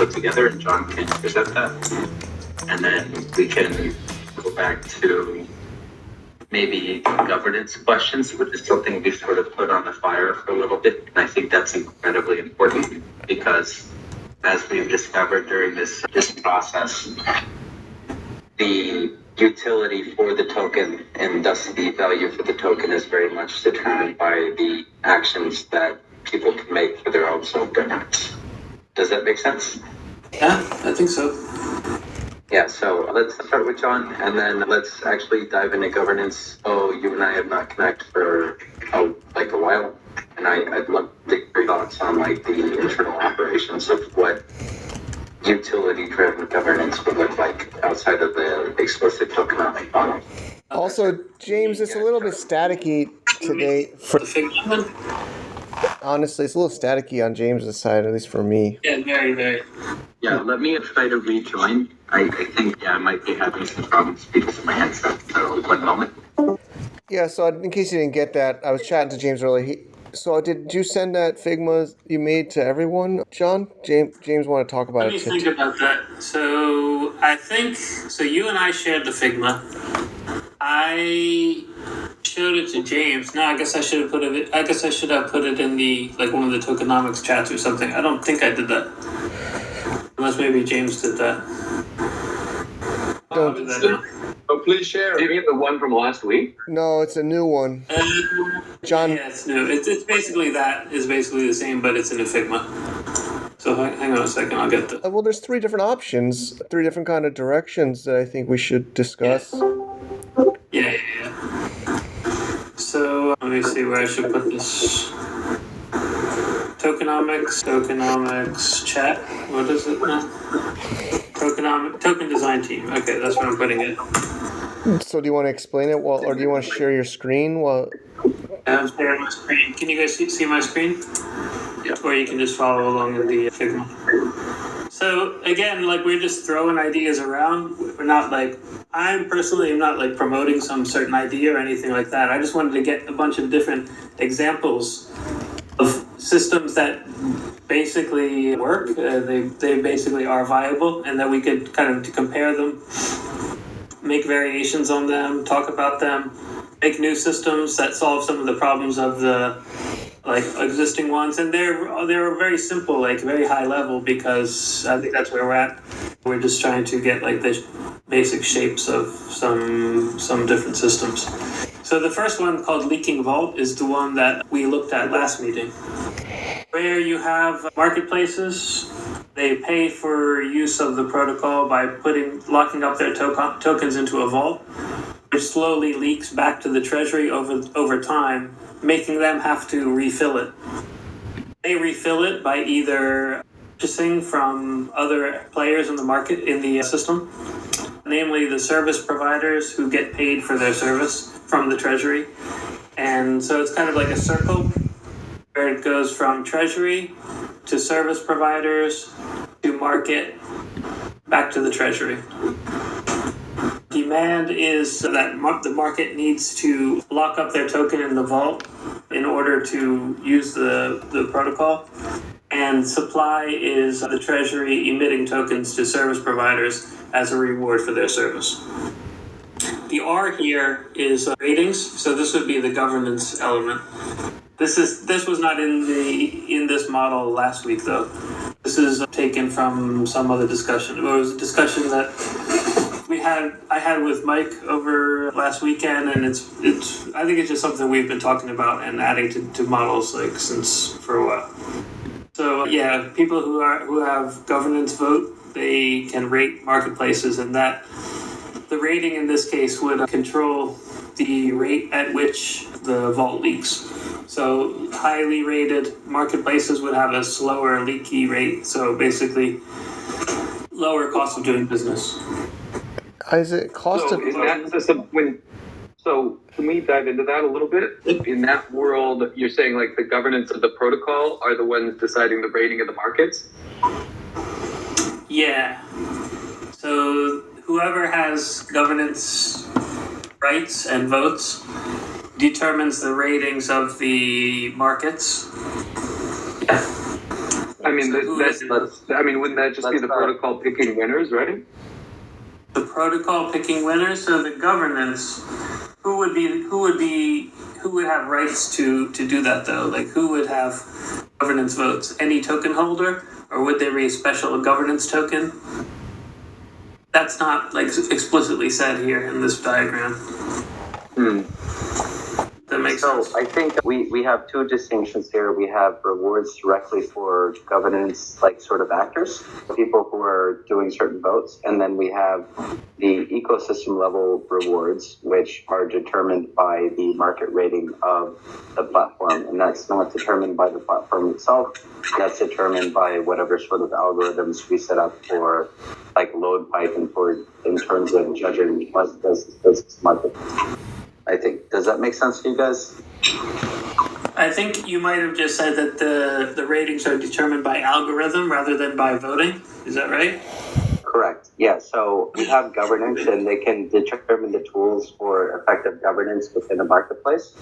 put together, and John can present that. And then we can go back to maybe governance questions, which is something we sort of put on the fire for a little bit. And I think that's incredibly important because, as we've discovered during this process, the utility for the token and thus the value for the token is very much determined by the actions that people can make for their own self-governance. Does that make sense? Yeah, I think so. Yeah, so let's start with John, and then let's actually dive into governance. Oh, you and I have not connected for a while, and I'd love to get your thoughts on like the internal operations of what utility-driven governance would look like outside of the explicit tokenomic model. Also, James, it's a little bit staticky today. For the figma? Honestly, it's a little staticky on James's side, at least for me. Yeah, very, very. Yeah, let me try to rejoin. I think, I might be having some problems because of my headset. So, 1 moment. Yeah, so in case you didn't get that, I was chatting to James earlier. So did you send that Figma you made to everyone, John? James wanted to talk about it. Let me think about that. So I think, you and I shared the Figma. I showed it to James. No, I guess I should have put it in the, like, one of the tokenomics chats or something. I don't think I did that. Unless maybe James did that. Don't do that now. Oh, please share. Did you get the one from last week? No, it's a new one. John. Yeah, it's new. It's basically that. It's basically the same, but it's in a Figma. So hang on a second, I'll get the... Well, there's 3 different options, 3 different kind of directions that I think we should discuss. Yeah. So let me see where I should put this. Tokenomics chat. What is it now? Token design team. Okay, that's where I'm putting it. So do you want to explain it, or do you want to share your screen? I'm sharing my screen. Can you guys see my screen? Yeah. Or you can just follow along with the Figma. So again, like, we're just throwing ideas around. We're not like, I'm personally not like promoting some certain idea or anything like that. I just wanted to get a bunch of different examples of systems that basically work. They basically are viable, and that we could kind of compare them, make variations on them, talk about them, make new systems that solve some of the problems of the existing ones. And they're very simple, like very high level, because I think that's where we're at. We're just trying to get like the basic shapes of some different systems. So the first one, called Leaking Vault, is the one that we looked at last meeting, where you have marketplaces. They pay for use of the protocol by locking up their tokens into a vault, which slowly leaks back to the treasury over time, making them have to refill it. They refill it by either purchasing from other players in the market, in the system, namely the service providers who get paid for their service from the treasury. And so it's kind of like a circle where it goes from treasury to service providers to market back to the treasury. Demand is that the market needs to lock up their token in the vault in order to use the protocol. And supply is the treasury emitting tokens to service providers as a reward for their service. The R here is ratings, so this would be the governance element. This was not in this model last week, though. This is taken from some other discussion. It was a discussion that I had with Mike over last weekend, and it's I think it's just something we've been talking about and adding to models for a while. So yeah, people who have governance vote, they can rate marketplaces, and that the rating in this case would control the rate at which the vault leaks. So highly rated marketplaces would have a slower leaky rate, so basically lower cost of doing business. Is it cost So of... is that system so can we dive into that a little bit? In that world, you're saying like the governance of the protocol are the ones deciding the rating of the markets? Yeah. So whoever has governance rights and votes determines the ratings of the markets. I I mean, So who that's, is it? wouldn't that just be the protocol picking winners, right? The protocol picking winners. So the governance, who would have rights to do that though? Like who would have governance votes? Any token holder, or would there be a special governance token? That's not like explicitly said here in this diagram. That makes sense. I think we have two distinctions here. We have rewards directly for governance, like sort of actors, people who are doing certain votes. And then we have the ecosystem level rewards, which are determined by the market rating of the platform. And that's not determined by the platform itself. That's determined by whatever sort of algorithms we set up for like Loadpipe and for in terms of judging what does this market. I think. Does that make sense to you guys? I think you might have just said that the ratings are determined by algorithm rather than by voting. Is that right? Correct. Yeah. So we have governance, and they can determine the tools for effective governance within a marketplace,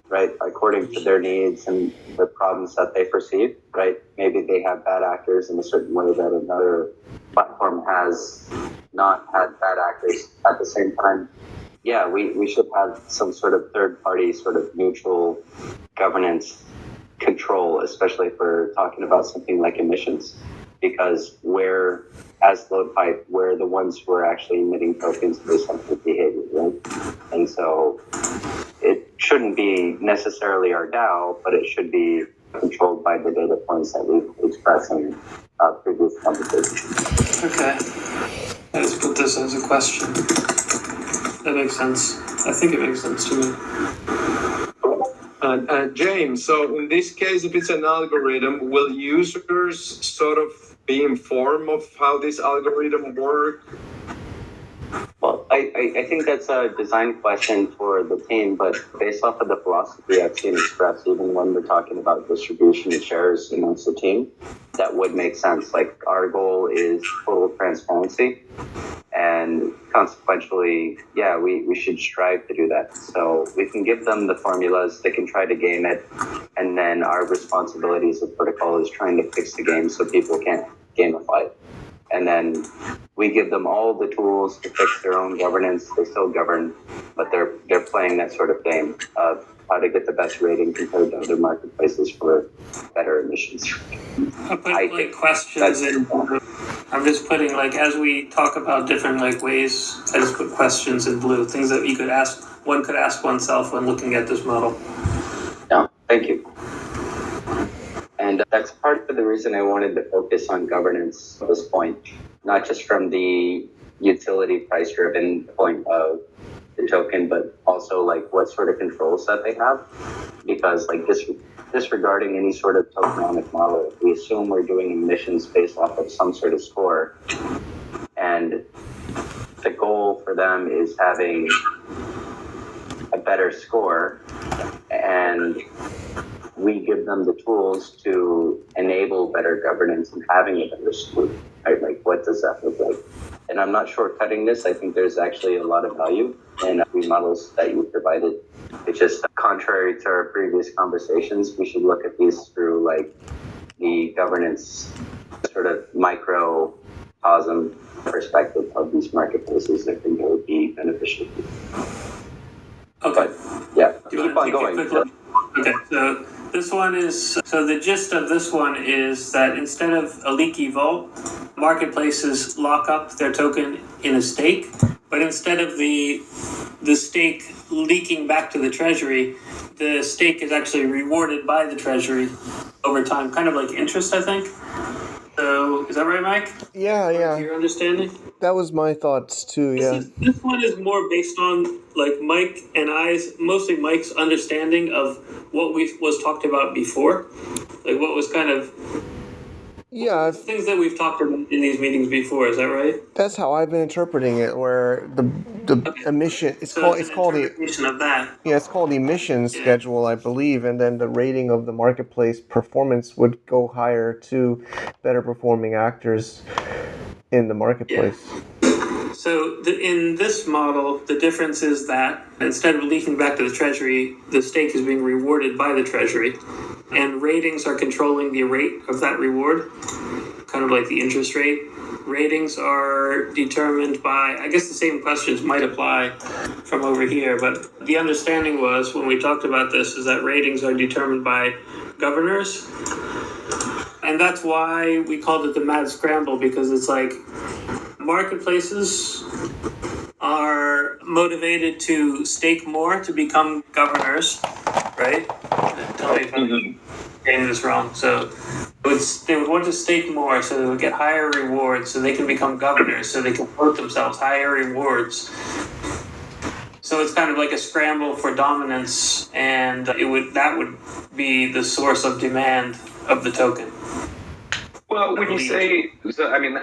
right? According to their needs and the problems that they perceive, right? Maybe they have bad actors in a certain way that another platform has not had bad actors at the same time. Yeah, we should have some sort of third-party, sort of neutral governance control, especially if we're talking about something like emissions, because we're, as Loadpipe, we're the ones who are actually emitting tokens based on their behavior, right? And so it shouldn't be necessarily our DAO, but it should be controlled by the data points that we've expressed in previous conversations. Okay. Let's put this as a question. That makes sense. I think it makes sense to me. James, so in this case, if it's an algorithm, will users sort of be informed of how this algorithm works? Well, I think that's a design question for the team, but based off of the philosophy I've seen expressed, even when we're talking about distribution of shares amongst the team, that would make sense. Like our goal is total transparency, and consequentially, yeah, we should strive to do that. So we can give them the formulas, they can try to game it, and then our responsibility as a protocol is trying to fix the game so people can't gamify it. And then we give them all the tools to fix their own governance. They still govern, but they're playing that sort of game of how to get the best rating compared to other marketplaces for better emissions. I'll put like questions in. I'm just putting like as we talk about different like ways. I just put questions in blue, things that you could ask. One could ask oneself when looking at this model. Yeah, thank you. And that's part of the reason I wanted to focus on governance at this point, not just from the utility price driven point of the token, but also like what sort of controls that they have. Because like disregarding any sort of tokenomic model, we assume we're doing emissions based off of some sort of score. And the goal for them is having a better score, and we give them the tools to enable better governance and having a better score, right? Like, what does that look like? And I'm not shortcutting this. I think there's actually a lot of value in the models that you provided. It's just contrary to our previous conversations, we should look at these through like the governance sort of microcosm perspective of these marketplaces. I think it would be beneficial. Okay. But, yeah, keep on going. Okay, so this one is, so the gist of this one is that instead of a leaky vault, marketplaces lock up their token in a stake, but instead of the stake leaking back to the treasury, the stake is actually rewarded by the treasury over time, kind of like interest, I think. So, is that right, Mike? Yeah. Your understanding? That was my thoughts too, yeah. This one is more based on like Mike and I's, mostly Mike's understanding of what was talked about before, like what was kind of things that we've talked about in these meetings before. Is that right? That's how I've been interpreting it. Where the emission it's called interpretation of that. Yeah, it's called emission schedule, I believe, and then the rating of the marketplace performance would go higher to better performing actors in the marketplace. Yeah. So in this model, the difference is that instead of leaking back to the treasury, the stake is being rewarded by the treasury. and ratings are controlling the rate of that reward, kind of like the interest rate. Ratings are determined by, I guess the same questions might apply from over here, but the understanding was when we talked about this is that ratings are determined by governors. And that's why we called it the mad scramble, because it's like marketplaces are motivated to stake more to become governors, right? Tell me if I'm getting this wrong. So they would want to stake more so they would get higher rewards so they can become governors, so they can vote themselves higher rewards. So it's kind of like a scramble for dominance, and that would be the source of demand of the token. Well, when you say, so I mean,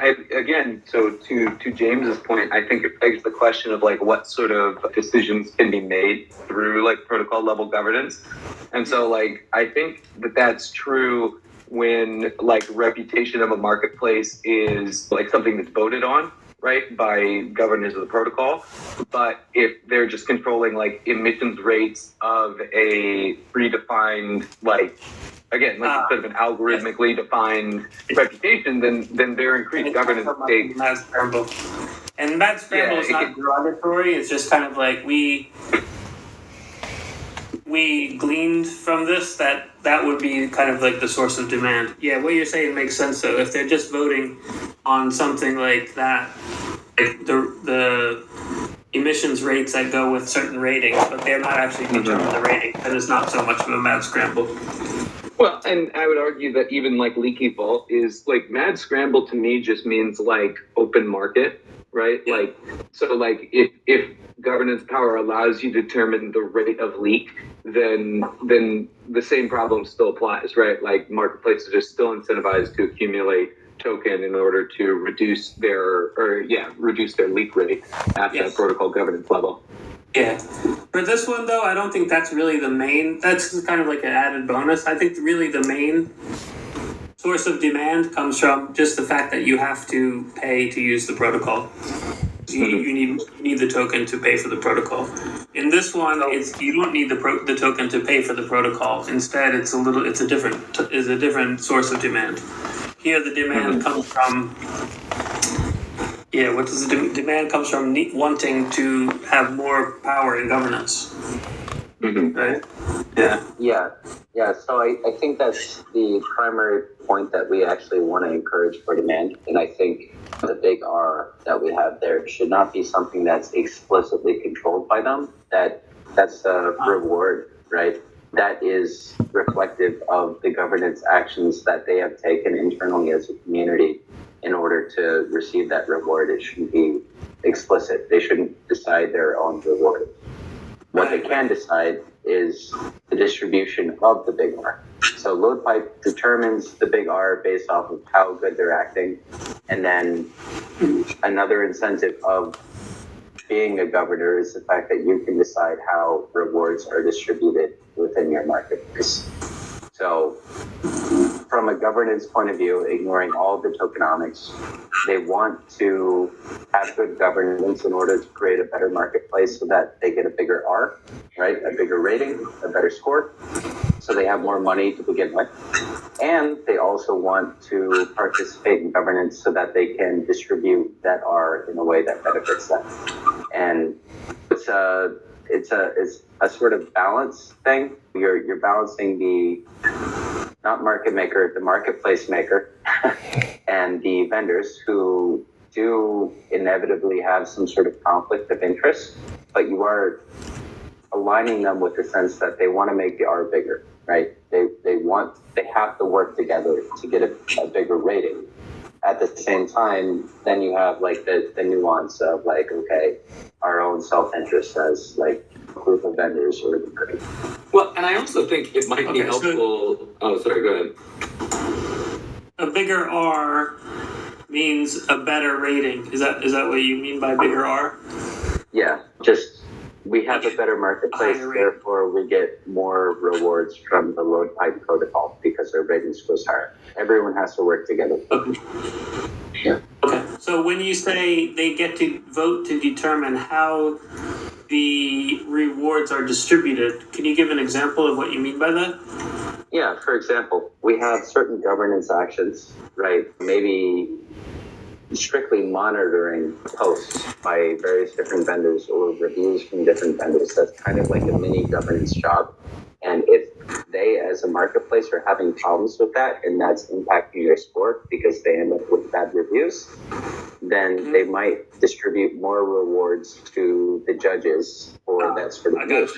so to James's point, I think it begs the question of like what sort of decisions can be made through like protocol level governance. And so like, I think that that's true when like reputation of a marketplace is like something that's voted on, right, by governors of the protocol. But if they're just controlling like emissions rates of a predefined, like, again, like instead of an algorithmically defined reputation, then their increased governance takes. Mad scramble. And mad scramble is not derogatory. It's just kind of like we gleaned from this that would be kind of like the source of demand. Yeah, what you're saying makes sense though. If they're just voting on something like that, like the emissions rates that go with certain ratings, but they're not actually determining the rating, then it's not so much of a mad scramble. Well, and I would argue that even like leaky vault is like mad scramble to me just means like open market, right? Yeah. Like, so like if governance power allows you to determine the rate of leak, then the same problem still applies, right? Like marketplaces are still incentivized to accumulate token in order to reduce their leak rate at that protocol governance level. Yeah. For this one, though, I don't think that's really the main. That's kind of like an added bonus. I think really the main source of demand comes from just the fact that you have to pay to use the protocol. You need the token to pay for the protocol. In this one, you don't need the token to pay for the protocol. Instead, it's a different source of demand. Here, the demand comes from. Yeah, what does the demand comes from wanting to have more power in governance. Right? Yeah. So I think that's the primary point that we actually want to encourage for demand. And I think the big R that we have there should not be something that's explicitly controlled by them. That's a reward, right? That is reflective of the governance actions that they have taken internally as a community in order to receive that reward. It shouldn't be explicit. They shouldn't decide their own reward. What they can decide is the distribution of the big R. So Loadpipe determines the big R based off of how good they're acting. And then another incentive of being a governor is the fact that you can decide how rewards are distributed within your marketplace. So from a governance point of view, ignoring all the tokenomics, they want to have good governance in order to create a better marketplace so that they get a bigger R, right? A bigger rating, a better score. So they have more money to begin with. And they also want to participate in governance so that they can distribute that R in a way that benefits them. And it's a sort of balance thing. You're balancing the not market maker, the marketplace maker, and the vendors who do inevitably have some sort of conflict of interest, but you are aligning them with the sense that they want to make the R bigger, right? They have to work together to get a bigger rating. At the same time, then you have like the nuance of like, okay, our own self-interest as like a group of vendors or the group. Well, and I also think it might be helpful. Sorry, go ahead. A bigger R means a better rating. Is that what you mean by bigger R? Yeah, just we have a better marketplace, therefore we get more rewards from the Loadpipe protocol because our ratings goes higher. Everyone has to work together. Okay. Yeah. Okay. So when you say they get to vote to determine how the rewards are distributed, can you give an example of what you mean by that? Yeah, for example, we have certain governance actions, right? Maybe strictly monitoring posts by various different vendors or reviews from different vendors. That's kind of like a mini governance job. And if they, as a marketplace, are having problems with that and that's impacting their score because they end up with bad reviews, then they might distribute more rewards to the judges for that sort of use.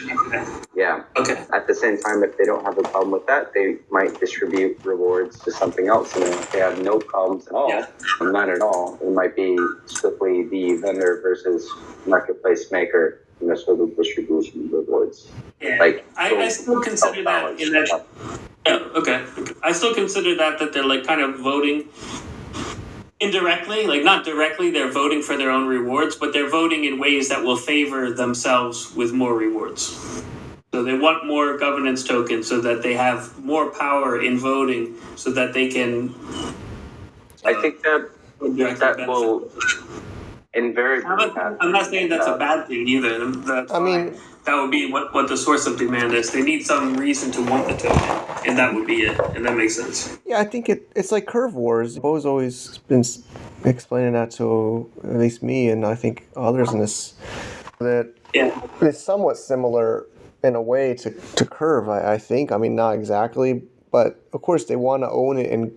Yeah. Okay. At the same time, if they don't have a problem with that, they might distribute rewards to something else. And if they have no problems at all, or none at all, it might be strictly the vendor versus marketplace maker, sort of distribution of rewards. Yeah. Like, I still consider that in that. Yeah, okay. I still consider that they're like kind of voting indirectly, like not directly, they're voting for their own rewards, but they're voting in ways that will favor themselves with more rewards. So they want more governance tokens so that they have more power in voting so that they can. I think that will invariably. I'm not saying that's a bad thing either. That would be what the source of demand is. They need some reason to want the token, and that would be it. And that makes sense. Yeah, I think it's like curve wars. Bo's always been explaining that to at least me and I think others in this, that it's somewhat similar in a way to curve, I think. I mean, not exactly, but of course they want to own it and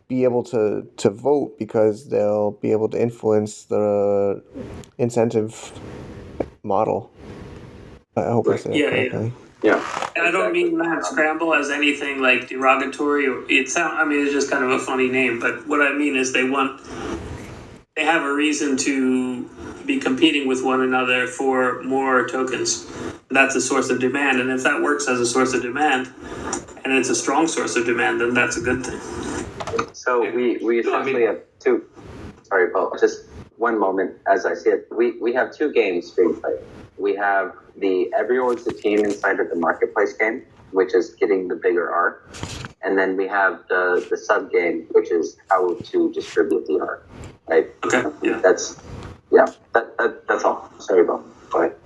be able to vote because they'll be able to influence the incentive model. I hope I said it correctly. Yeah. And I don't mean that scramble as anything like derogatory. It's just kind of a funny name. But what I mean is they have a reason to be competing with one another for more tokens. That's a source of demand. And if that works as a source of demand, and it's a strong source of demand, then that's a good thing. So we essentially have two. Sorry, Paul. Just one moment. As I see it, we have two games being played. We have the everyone's a team inside of the marketplace game, which is getting the bigger R. And then we have the sub game, which is how to distribute the R. Right? Okay. Yeah. That's all. Sorry, Bob. Go ahead.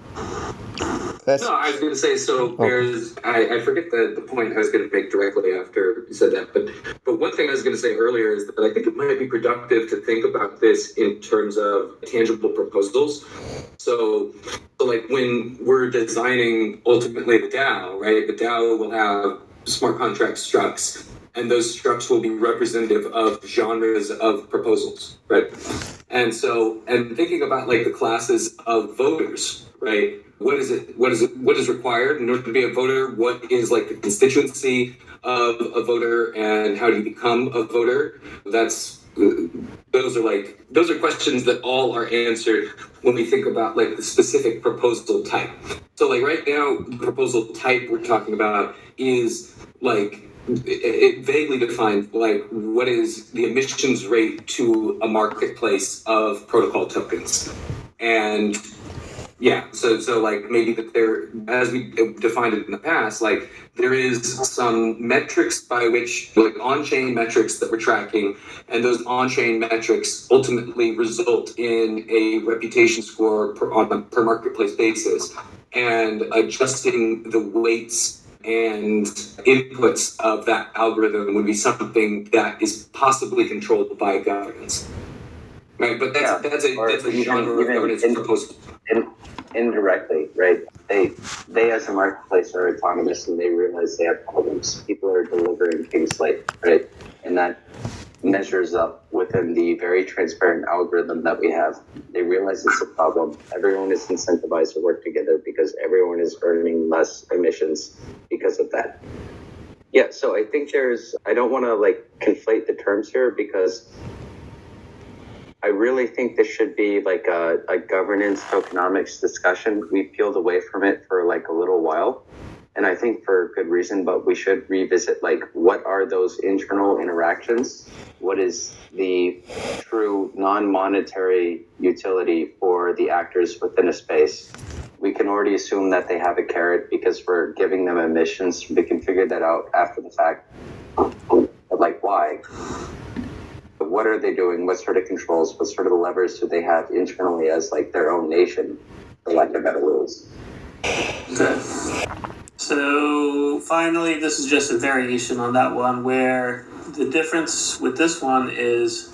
No, I was going to say, so there's, I forget the point I was going to make directly after you said that, but one thing I was going to say earlier is that I think it might be productive to think about this in terms of tangible proposals. So like when we're designing ultimately the DAO, right, the DAO will have smart contract structs, and those structs will be representative of genres of proposals, right? And thinking about like the classes of voters, right? What is required in order to be a voter? What is like the constituency of a voter, and how do you become a voter? Those are questions that all are answered when we think about like the specific proposal type. So like right now, the proposal type we're talking about is like it vaguely defined, like what is the emissions rate to a marketplace of protocol tokens. And yeah, so like maybe that there, as we defined it in the past, like there is some metrics by which, like on-chain metrics that we're tracking, and those on-chain metrics ultimately result in a reputation score on a per marketplace basis, and adjusting the weights and inputs of that algorithm would be something that is possibly controlled by governance. Right, but that's a genre of governance proposal. Indirectly, right? They as a marketplace are autonomous and they realize they have problems. People are delivering King's Slate, right? And that measures up within the very transparent algorithm that we have. They realize it's a problem. Everyone is incentivized to work together because everyone is earning less emissions because of that. Yeah, so I think I don't want to like conflate the terms here because I really think this should be like a governance tokenomics discussion. We peeled away from it for like a little while, and I think for good reason, but we should revisit like what are those internal interactions? What is the true non-monetary utility for the actors within a space? We can already assume that they have a carrot because we're giving them emissions. We can figure that out after the fact. But like why? What are they doing? What sort of controls? What sort of levers do they have internally as like their own nation, for lack of better words? Okay. So finally, this is just a variation on that one, where the difference with this one is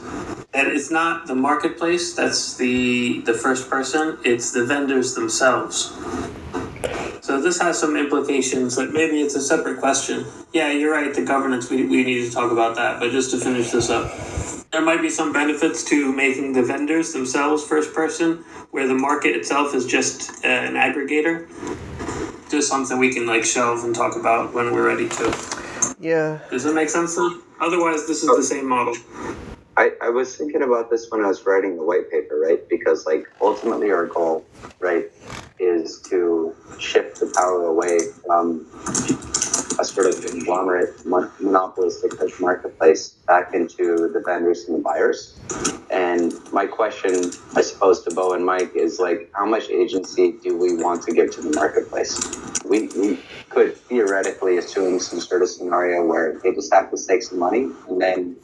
that it's not the marketplace that's the first person, it's the vendors themselves. So this has some implications, like maybe it's a separate question. Yeah, you're right, the governance, we need to talk about that, but just to finish this up. There might be some benefits to making the vendors themselves first person, where the market itself is just an aggregator. Just something we can like shelve and talk about when we're ready to. Yeah. Does that make sense then? Otherwise, this is the same model. I was thinking about this when I was writing the white paper, right? Because like ultimately our goal, right, is to shift the power away from a sort of conglomerate, monopolistic marketplace back into the vendors and the buyers. And my question, I suppose, to Bo and Mike is like, how much agency do we want to give to the marketplace? We could theoretically assume some sort of scenario where they just have to stake some money and then,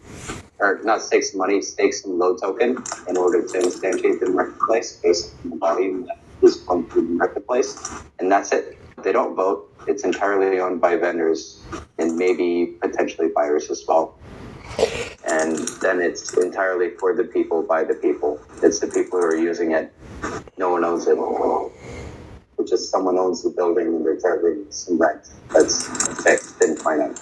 or not stake some money, stake some load token in order to instantiate the marketplace based on the volume that is going through the marketplace. And that's it. They don't vote. It's entirely owned by vendors and maybe potentially buyers as well. And then it's entirely for the people, by the people. It's the people who are using it. No one owns it. It's just someone owns the building and they're charging some rent. That's fixed and finite.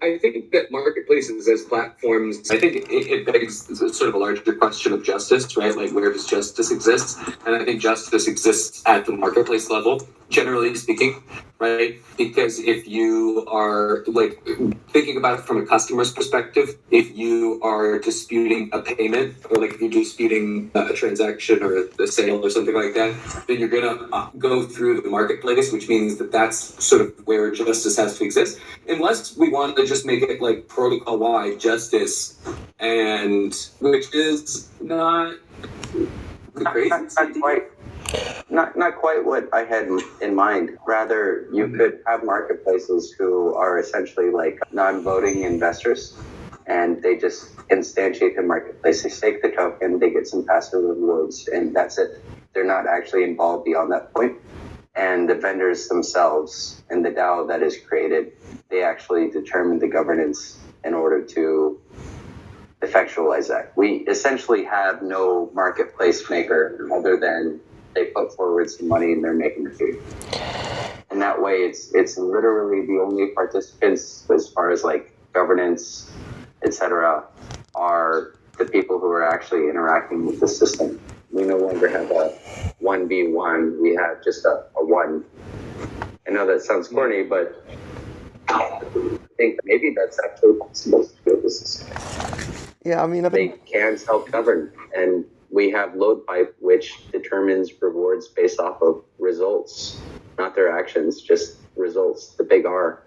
I think that marketplaces as platforms, I think it begs sort of a larger question of justice, right? Like, where does justice exist? And I think justice exists at the marketplace level, generally speaking, right? Because if you are, like, thinking about it from a customer's perspective, if you are disputing a payment, or like if you're disputing a transaction or a sale or something like that, then you're going to go through the marketplace, which means that that's sort of where justice has to exist. Unless we want to just make it like protocol-wide justice, and which is not the craziest. Not quite what I had in mind. Rather, you could have marketplaces who are essentially like non-voting investors, and they just instantiate the marketplace. They stake the token, they get some passive rewards, and that's it. They're not actually involved beyond that point. And the vendors themselves and the DAO that is created, they actually determine the governance in order to effectualize that. We essentially have no marketplace maker other than they put forward some money and they're making a fee. And that way it's literally the only participants as far as like governance, etc., are the people who are actually interacting with the system. We no longer have a 1v1, we have just a 1. I know that sounds corny, but I think maybe that's actually possible to build the system. Yeah, I mean, they can self-govern, and we have Loadpipe, which determines rewards based off of results, not their actions, just results, the big R.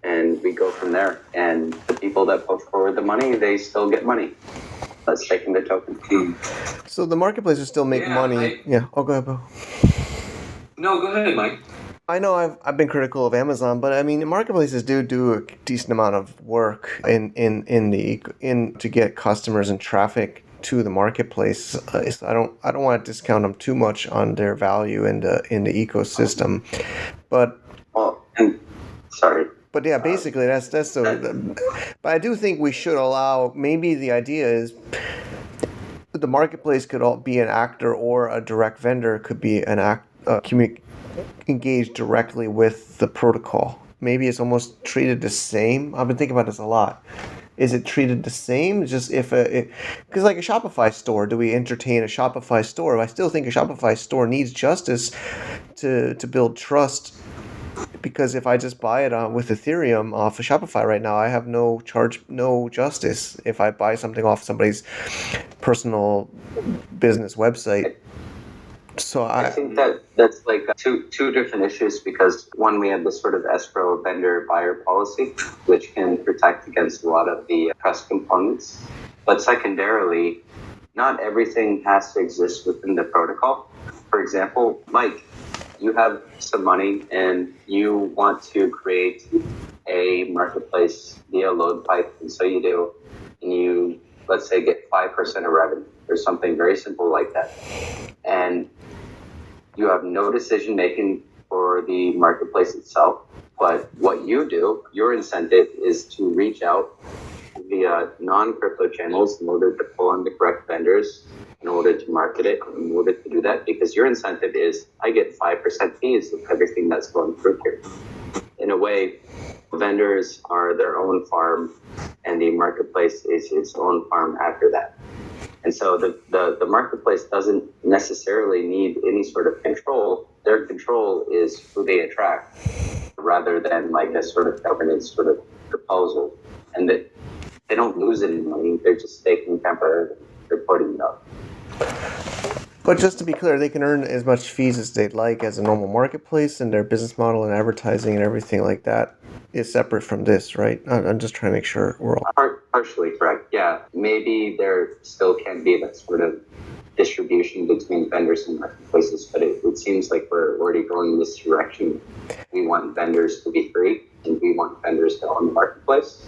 And we go from there. And the people that put forward the money, they still get money. That's taking the token. So the marketplaces still make money. Oh, go ahead, Bo. No, go ahead, Mike. I know I've been critical of Amazon, but I mean marketplaces do a decent amount of work in to get customers and traffic to the marketplace. So I don't want to discount them too much on their value in the ecosystem, but sorry. But yeah, basically that's the. But I do think we should allow. Maybe the idea is the marketplace could all be an actor, or a direct vendor could be an engage directly with the protocol. Maybe it's almost treated the same. I've been thinking about this a lot. Is it treated the same? Just because like a Shopify store, do we entertain a Shopify store? I still think a Shopify store needs justice to build trust. Because if I just buy it with Ethereum off of Shopify right now, I have no justice if I buy something off somebody's personal business website. So I think that's like two different issues, because one, we have this sort of escrow vendor buyer policy, which can protect against a lot of the trust components. But secondarily, not everything has to exist within the protocol. For example, Mike, you have some money and you want to create a marketplace via Loadpipe, and so you do, and you, let's say, get 5% of revenue or something very simple like that. And you have no decision making for the marketplace itself. But what you do, your incentive is to reach out via non-crypto channels in order to pull on the correct vendors, in order to market it, in order to do that, because your incentive is, I get 5% fees of everything that's going through here. In a way, vendors are their own farm, and the marketplace is its own farm after that. And so the marketplace doesn't necessarily need any sort of control. Their control is who they attract, rather than like a sort of governance sort of proposal. And that they don't lose any money. They're just taking temporarily. They're putting it up. But just to be clear, they can earn as much fees as they'd like as a normal marketplace, and their business model and advertising and everything like that is separate from this, right? I'm just trying to make sure we're all... Partially correct, yeah. Maybe there still can be that sort of distribution between vendors and marketplaces, but it seems like we're already going in this direction. We want vendors to be free, and we want vendors to own the marketplace,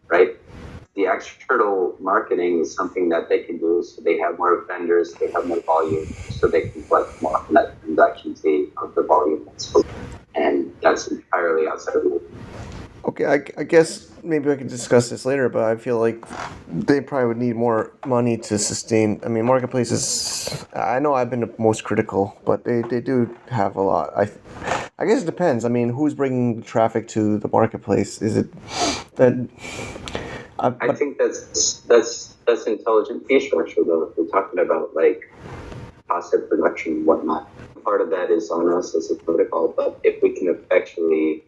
right? The external marketing is something that they can do, so they have more vendors, they have more volume, so they can collect more of that transaction fee of the volume that's, and that's entirely outside of the... Okay, I guess maybe I could discuss this later, but I feel like they probably would need more money to sustain. I mean, marketplaces, I know I've been the most critical, but they do have a lot. I guess it depends. I mean, who's bringing traffic to the marketplace? Is it that... I think that's intelligent fee structure, though. We're talking about like cost of production and whatnot. Part of that is on us as a protocol, but if we can effectually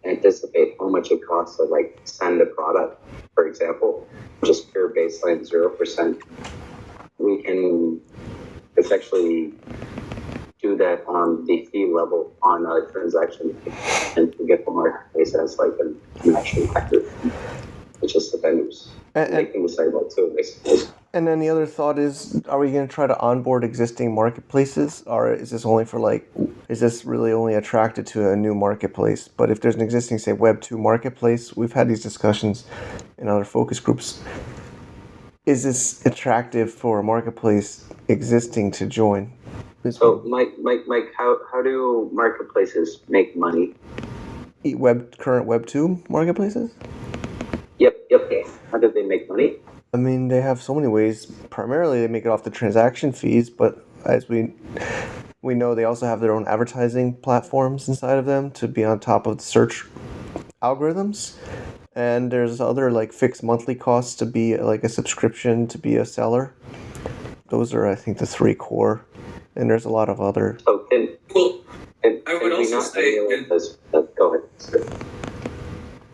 anticipate how much it costs to like send a product, for example, just pure baseline 0%, we can effectively do that on the fee level on a transaction and to get the marketplace as like an actual factor. It's just the vendors. They can decide what to, I suppose. And then the other thought is, are we going to try to onboard existing marketplaces, or is this only for like, is this really only attracted to a new marketplace? But if there's an existing, say, Web 2 marketplace, we've had these discussions in other focus groups. Is this attractive for a marketplace existing to join? So, Mike, how do marketplaces make money? Current Web 2 marketplaces? Yep. How do they make money? I mean, they have so many ways. Primarily, they make it off the transaction fees, but as we know, they also have their own advertising platforms inside of them to be on top of the search algorithms. And there's other like fixed monthly costs to be like a subscription to be a seller. Those are, I think, the three core. And there's a lot of other. So I would also say. Go ahead.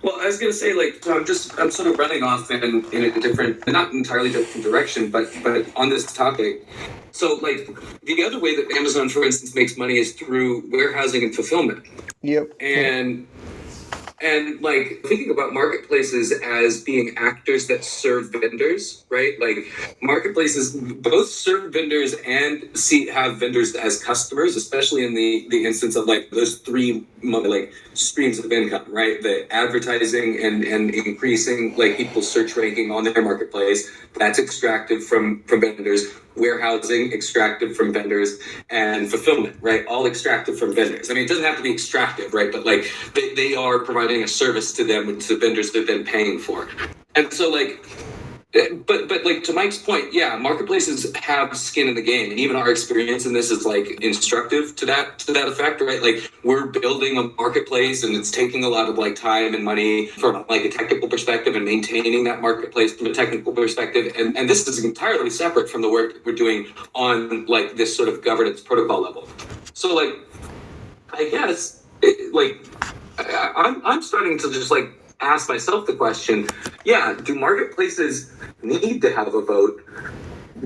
Well, I was going to say, like, so I'm sort of running off in a different, not entirely different direction, but on this topic. So, like, the other way that Amazon, for instance, makes money is through warehousing and fulfillment. Yep. And like thinking about marketplaces as being actors that serve vendors, right? Like marketplaces both serve vendors and have vendors as customers, especially in the instance of like those three like streams of income, right? The advertising and increasing like people's search ranking on their marketplace, that's extracted from vendors. Warehousing extracted from vendors, and fulfillment, right? All extracted from vendors. I mean, it doesn't have to be extractive, right? But like they are providing a service to them, which the vendors are then paying for. And so like, but like to Mike's point, yeah, marketplaces have skin in the game, and even our experience in this is like instructive to that effect, right? Like we're building a marketplace, and it's taking a lot of like time and money from like a technical perspective, and maintaining that marketplace from a technical perspective, and this is entirely separate from the work that we're doing on like this sort of governance protocol level. So like, I guess I'm starting to just like ask myself the question, yeah, do marketplaces need to have a vote?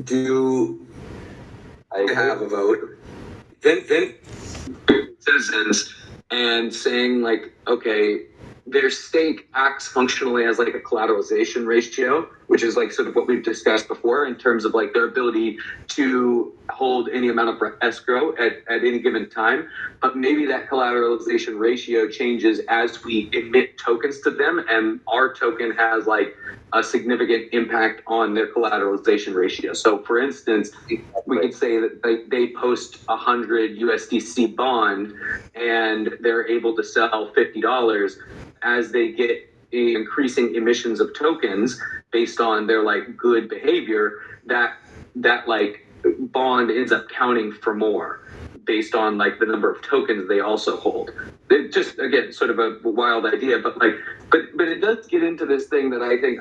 Do I have a vote? Then citizens and saying like, okay, their stake acts functionally as like a collateralization ratio. which is like sort of what we've discussed before in terms of like their ability to hold any amount of escrow at any given time. But maybe that collateralization ratio changes as we emit tokens to them, and our token has like a significant impact on their collateralization ratio. So for instance, we could say that they post 100 USDC bond and they're able to sell $50 as they get increasing emissions of tokens based on their like good behavior, that like bond ends up counting for more based on like the number of tokens they also hold. It just, again, sort of a wild idea, but like, but it does get into this thing that I think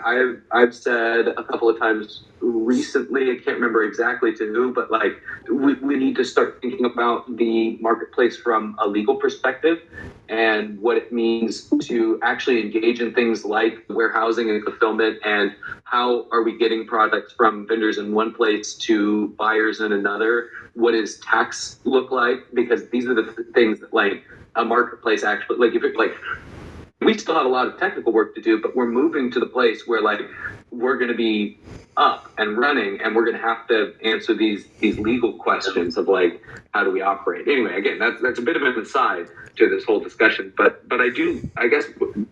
I've said a couple of times recently. I can't remember exactly to who, but like we need to start thinking about the marketplace from a legal perspective and what it means to actually engage in things like warehousing and fulfillment, and how are we getting products from vendors in one place to buyers in another. What does tax look like? Because these are the things that like a marketplace actually, like if it like, we still have a lot of technical work to do, but we're moving to the place where like we're going to be up and running, and we're going to have to answer these legal questions of like, how do we operate? Anyway, again, that's a bit of an aside to this whole discussion, but I guess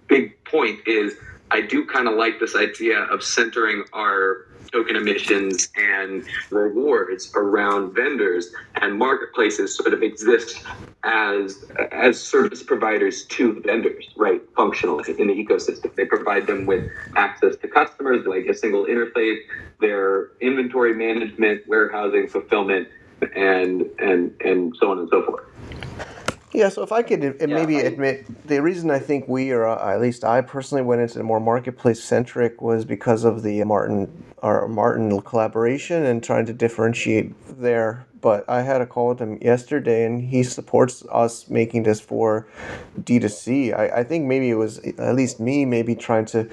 big point is I do kind of like this idea of centering our token emissions and rewards around vendors, and marketplaces sort of exist as service providers to vendors, right? Functionally in the ecosystem, they provide them with access to customers, like a single interface, their inventory management, warehousing, fulfillment, and so on and so forth. Yeah, so if I could admit, the reason I think we, or at least I personally, went into more marketplace centric was because of the Martin collaboration and trying to differentiate there. But I had a call with him yesterday, and he supports us making this for D2C. I think maybe it was at least me maybe trying to,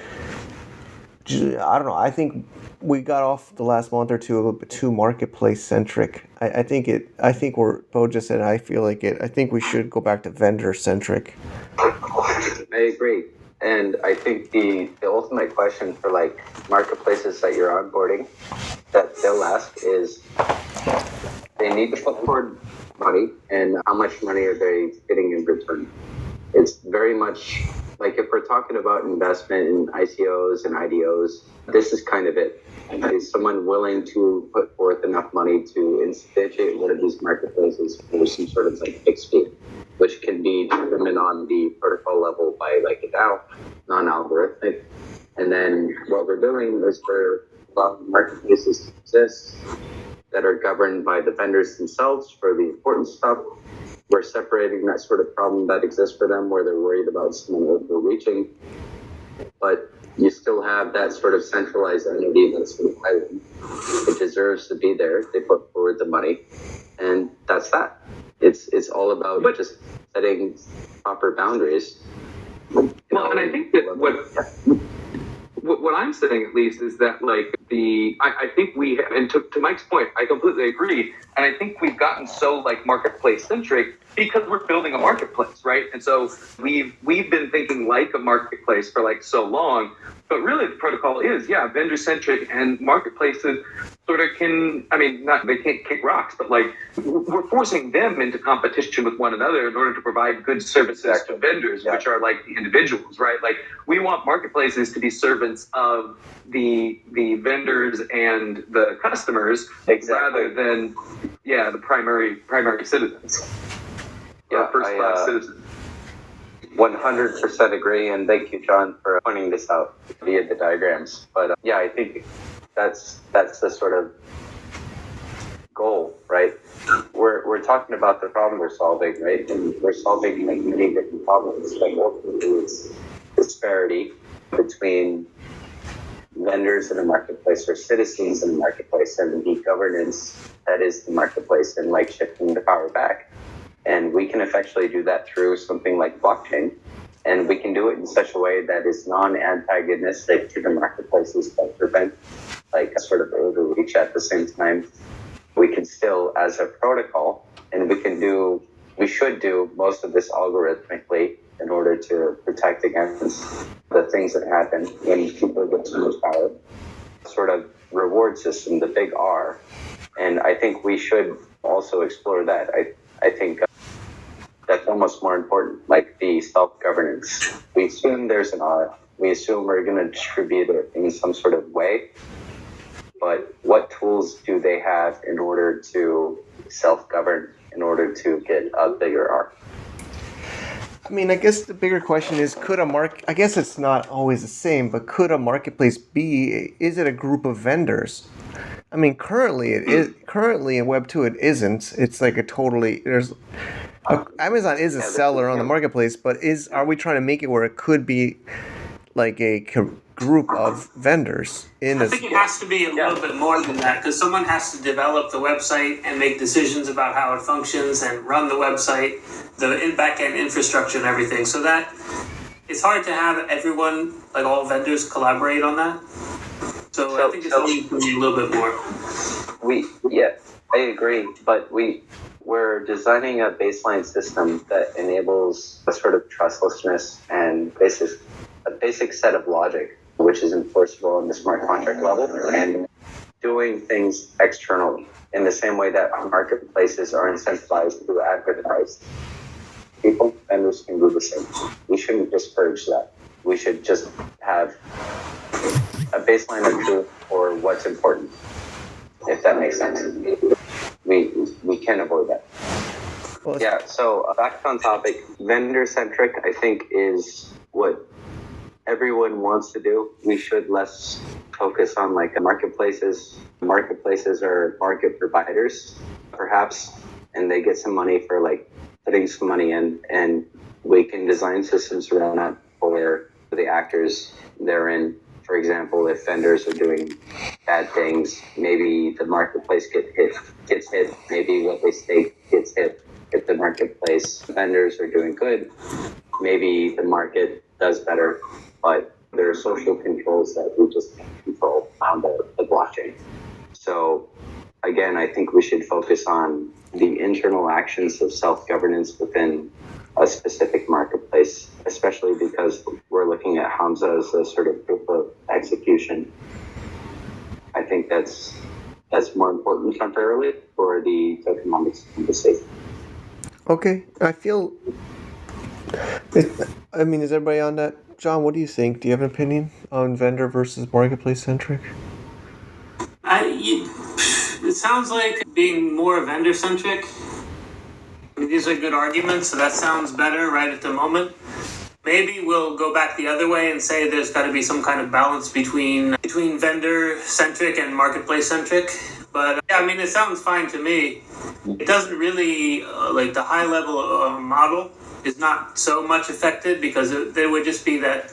I don't know. I think we got off the last month or two a little bit too marketplace centric. I think we're Bo just said, I feel like it. I think we should go back to vendor centric. I agree. And I think the ultimate question for like marketplaces that you're onboarding that they'll ask is they need to put forward money, and how much money are they getting in return? It's very much like if we're talking about investment in ICOs and IDOs, this is kind of it. Is someone willing to put forth enough money to instantiate one of these marketplaces for some sort of like fixed fee, which can be determined on the protocol level by like a DAO, non-algorithmic. And then what we're doing is for a lot of marketplaces to exist that are governed by the vendors themselves for the important stuff. We're separating that sort of problem that exists for them where they're worried about someone overreaching. But you still have that sort of centralized entity that's sort of island. It deserves to be there. They put forward the money, and that's that. It's all about just setting proper boundaries. Well, and I think that what I'm saying at least is that like I think we, and to Mike's point, I completely agree. And I think we've gotten so like marketplace centric because we're building a marketplace, right? And so we've been thinking like a marketplace for like so long, but really the protocol is, vendor centric, and marketplaces sort of they can't kick rocks, but like we're forcing them into competition with one another in order to provide good services to vendors, which are like the individuals, right? Like we want marketplaces to be servants of the vendors and the customers rather than the primary citizens. First class citizens. 100% agree, and thank you, John, for pointing this out via the diagrams. But I think that's the sort of goal, right? We're talking about the problem we're solving, right? And we're solving like many different problems. Like ultimately, it's disparity between vendors in a marketplace or citizens in a marketplace, and the governance that is the marketplace, and like shifting the power back. And we can effectively do that through something like blockchain. And we can do it in such a way that is non-antagonistic to the marketplaces, but prevent like a sort of overreach at the same time. We can still, as a protocol, and we should do most of this algorithmically in order to protect against the things that happen when people get too much power. sort of reward system, the big R. And I think we should also explore that. I think that's almost more important, like the self-governance. We assume there's an R. We assume we're going to distribute it in some sort of way. But what tools do they have in order to self-govern, in order to get a bigger R? I mean, I guess the bigger question is, I guess it's not always the same, but could a marketplace is it a group of vendors? I mean, currently in Web 2 it isn't. It's like Amazon is a seller on the marketplace, but are we trying to make it where it could be like a group of vendors I think it has to be a little bit more than that, because someone has to develop the website and make decisions about how it functions and run the website, the back-end infrastructure and everything. So that it's hard to have everyone, like all vendors, collaborate on that. So I think it's needs to be a little bit more. I agree, but we're designing a baseline system that enables a sort of trustlessness and a basic set of logic, which is enforceable in the smart contract level, and doing things externally in the same way that marketplaces are incentivized to advertise. Vendors can do the same. We shouldn't discourage that. We should just have a baseline of truth for what's important, if that makes sense. We can avoid that. Yeah, so back on topic, vendor-centric, I think, is what everyone wants to do. We should less focus on like marketplaces. Marketplaces are market providers, perhaps, and they get some money for like putting some money in, and we can design systems around that for the actors therein. For example, if vendors are doing bad things, maybe the marketplace gets hit. Maybe what they stake gets hit. If the marketplace vendors are doing good, maybe the market does better. But there are social controls that we just can't control on the blockchain. So again, I think we should focus on the internal actions of self-governance within a specific marketplace, especially because we're looking at Hamza as a sort of proof of execution. I think that's more important temporarily for the tokenomics conversation. Okay, I feel. I mean, is everybody on that? John, what do you think? Do you have an opinion on vendor versus marketplace centric? It sounds like being more vendor centric. I mean, these are good arguments, so that sounds better right at the moment. Maybe we'll go back the other way and say there's got to be some kind of balance between vendor centric and marketplace centric. But yeah, I mean, it sounds fine to me. It doesn't really like the high level model is not so much affected, because there would just be that,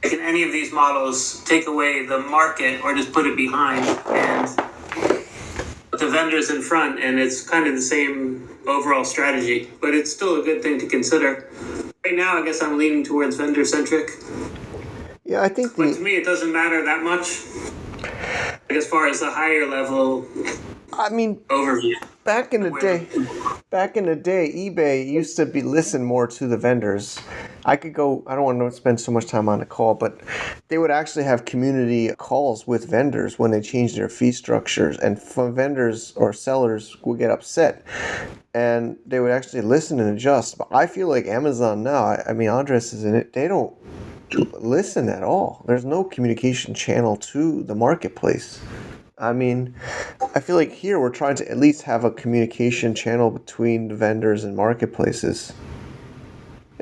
like in any of these models, take away the market or just put it behind and put the vendors in front, and it's kind of the same overall strategy. But it's still a good thing to consider. Right now, I guess I'm leaning towards vendor centric. Yeah, I think. But to me, it doesn't matter that much. Like as far as the higher level. I mean, overview. Back in the day, eBay used to listen more to the vendors. I don't want to spend so much time on the call, but they would actually have community calls with vendors when they changed their fee structures, and vendors or sellers would get upset, and they would actually listen and adjust. But I feel like Amazon now, I mean, Andres is in it, they don't listen at all. There's no communication channel to the marketplace. I mean, I feel like here we're trying to at least have a communication channel between vendors and marketplaces.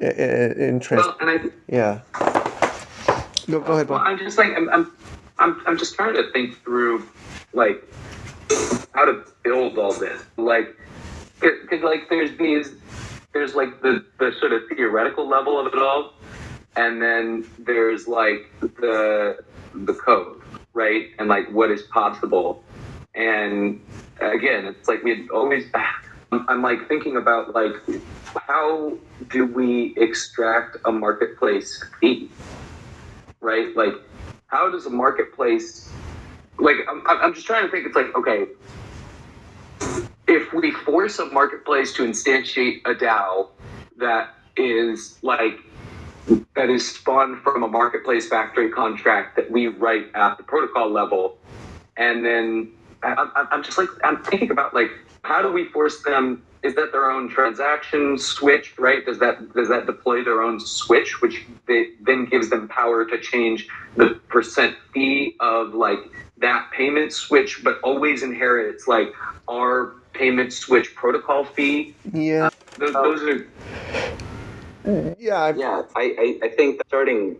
Go ahead, Bob. Well, I'm just like I'm just trying to think through like how to build all this. Like, because like there's like the sort of theoretical level of it all, and then there's like the code. Right? And like what is possible. And again, it's like I'm like thinking about like, how do we extract a marketplace fee? Right? Like, how does a marketplace, like, I'm just trying to think, it's like, okay, if we force a marketplace to instantiate a DAO that is like that is spawned from a marketplace factory contract that we write at the protocol level. And then I'm just like, I'm thinking about like, how do we force them? Is that their own transaction switch, right? Does that deploy their own switch, which then gives them power to change the percent fee of like that payment switch, but always inherits like our payment switch protocol fee? Yeah. Those are. Yeah. I think starting